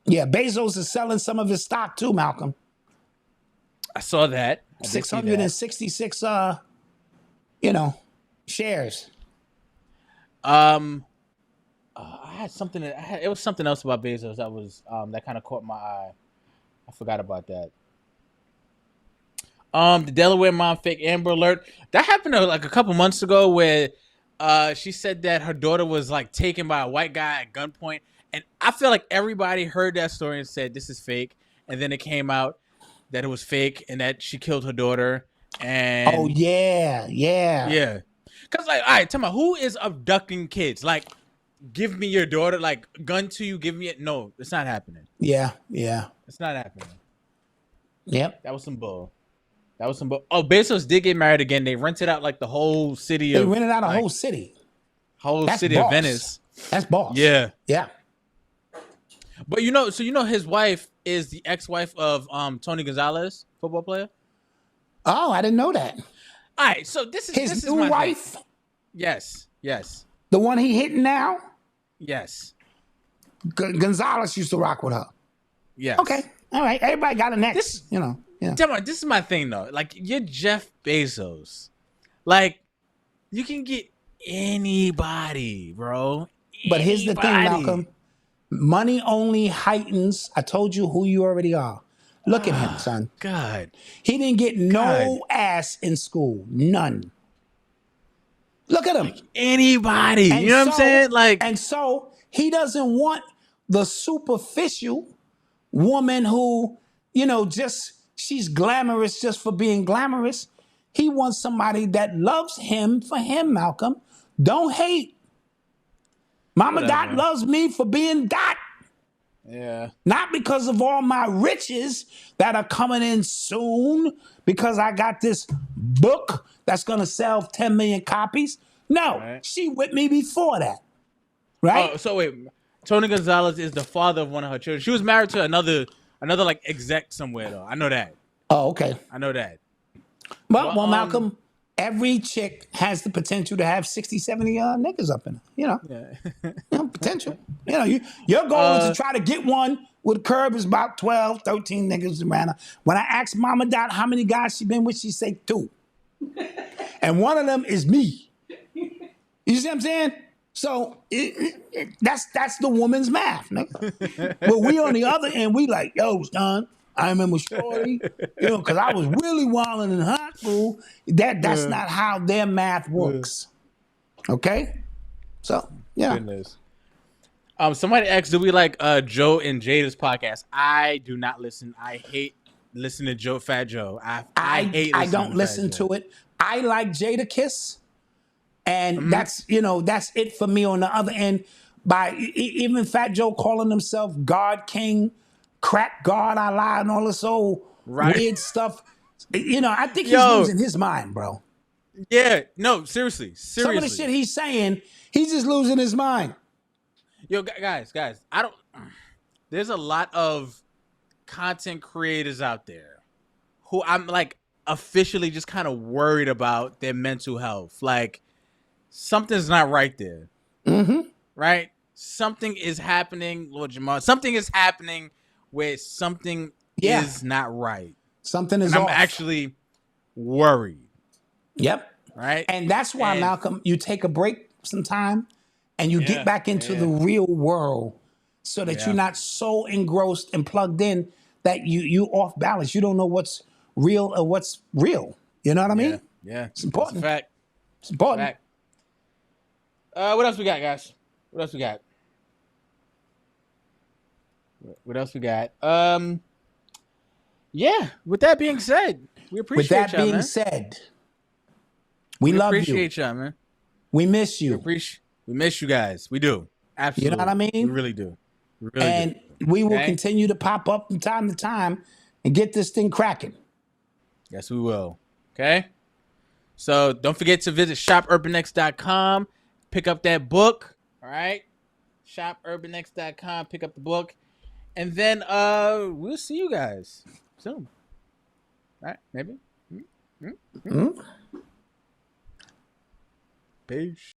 Yeah, Bezos is selling some of his stock too, Malcolm. I saw that. 666 shares. I had something it was something else about Bezos that was that kind of caught my eye. I forgot about that. The Delaware mom fake Amber Alert. That happened like a couple months ago where she said that her daughter was like taken by a white guy at gunpoint. And I feel like everybody heard that story and said, this is fake. And then it came out that it was fake and that she killed her daughter. And oh, yeah. Because, like, all right, tell me, who is abducting kids? Like, give me your daughter, like, gun to you, give me it. No, it's not happening. Yeah. It's not happening. Yep. That was some bull. Oh, Bezos did get married again. They rented out like the whole city. They rented out a whole city. That's city boss. Of Venice. That's boss. Yeah. But his wife is the ex-wife of Tony Gonzalez, football player. Oh, I didn't know that. All right, so this his is new my wife. Thing. Yes. The one he hitting now. Yes. Gonzalez used to rock with her. Yes. Okay. All right. Everybody got an ex. Yeah. This is my thing though. Like, you're Jeff Bezos. Like, you can get anybody, bro. But here's the thing, Malcolm. Money only heightens. I told you who you already are. Look at him, son. God. He didn't get no ass in school. None. Look at him. Like anybody. You know what I'm saying? Like, and so he doesn't want the superficial woman who, just she's glamorous just for being glamorous. He wants somebody that loves him for him, Malcolm. Don't hate. Mama Dot loves me for being Dot. Yeah. Not because of all my riches that are coming in soon, because I got this book that's going to sell 10 million copies. No, She with me before that. Right? Oh, so wait. Tony Gonzalez is the father of one of her children. She was married to another like exec somewhere though. I know that. Oh, okay. I know that. Well, Malcolm, every chick has the potential to have 60, 70 niggas up in her, Yeah. Potential. Your goal is to try to get one with Curb is about 12, 13 niggas around her. When I asked Mama Dot how many guys she been with, she say 2. And one of them is me. You see what I'm saying? So that's the woman's math, nigga. But we on the other end, we like, yo, son, I remember Shorty, because I was really wilding in high school. That's not how their math works. Okay? So, yeah. Goodness. Somebody asked, do we like Joe and Jada's podcast? I do not listen. I hate listening to Fat Joe. I hate I don't listen to it. I like Jada Kiss. And that's it for me on the other end. By even Fat Joe calling himself God King, Crack God, I lie, and all this old weird stuff. I think he's losing his mind, bro. Yeah, no, seriously. Some of the shit he's saying, he's just losing his mind. Yo, guys, there's a lot of content creators out there who I'm like officially just kind of worried about their mental health. Like, something's not right there. right? Something is happening, Lord Jamal. Something is happening where something is not right. Something is and I'm off. actually worried. Yep. Right. And that's why, Malcolm, you take a break sometime and you get back into the real world so that you're not so engrossed and plugged in that you off balance. You don't know what's real or what's real. You know what I mean? Yeah. It's important. It's a fact. It's important. Fact. What else we got, guys? What else we got? What else we got? Yeah. With that being said, we appreciate With that y'all, being man. said, we love you. Appreciate y'all, man. We miss you. We miss you guys. We do. Absolutely. You know what I mean? We really do. We really and do. We will continue to pop up from time to time and get this thing cracking. Yes, we will. Okay. So don't forget to visit shopurbanx.com. Pick up that book. All right. Shopurbanx.com. Pick up the book. And then we'll see you guys soon. All right. Maybe. Peace.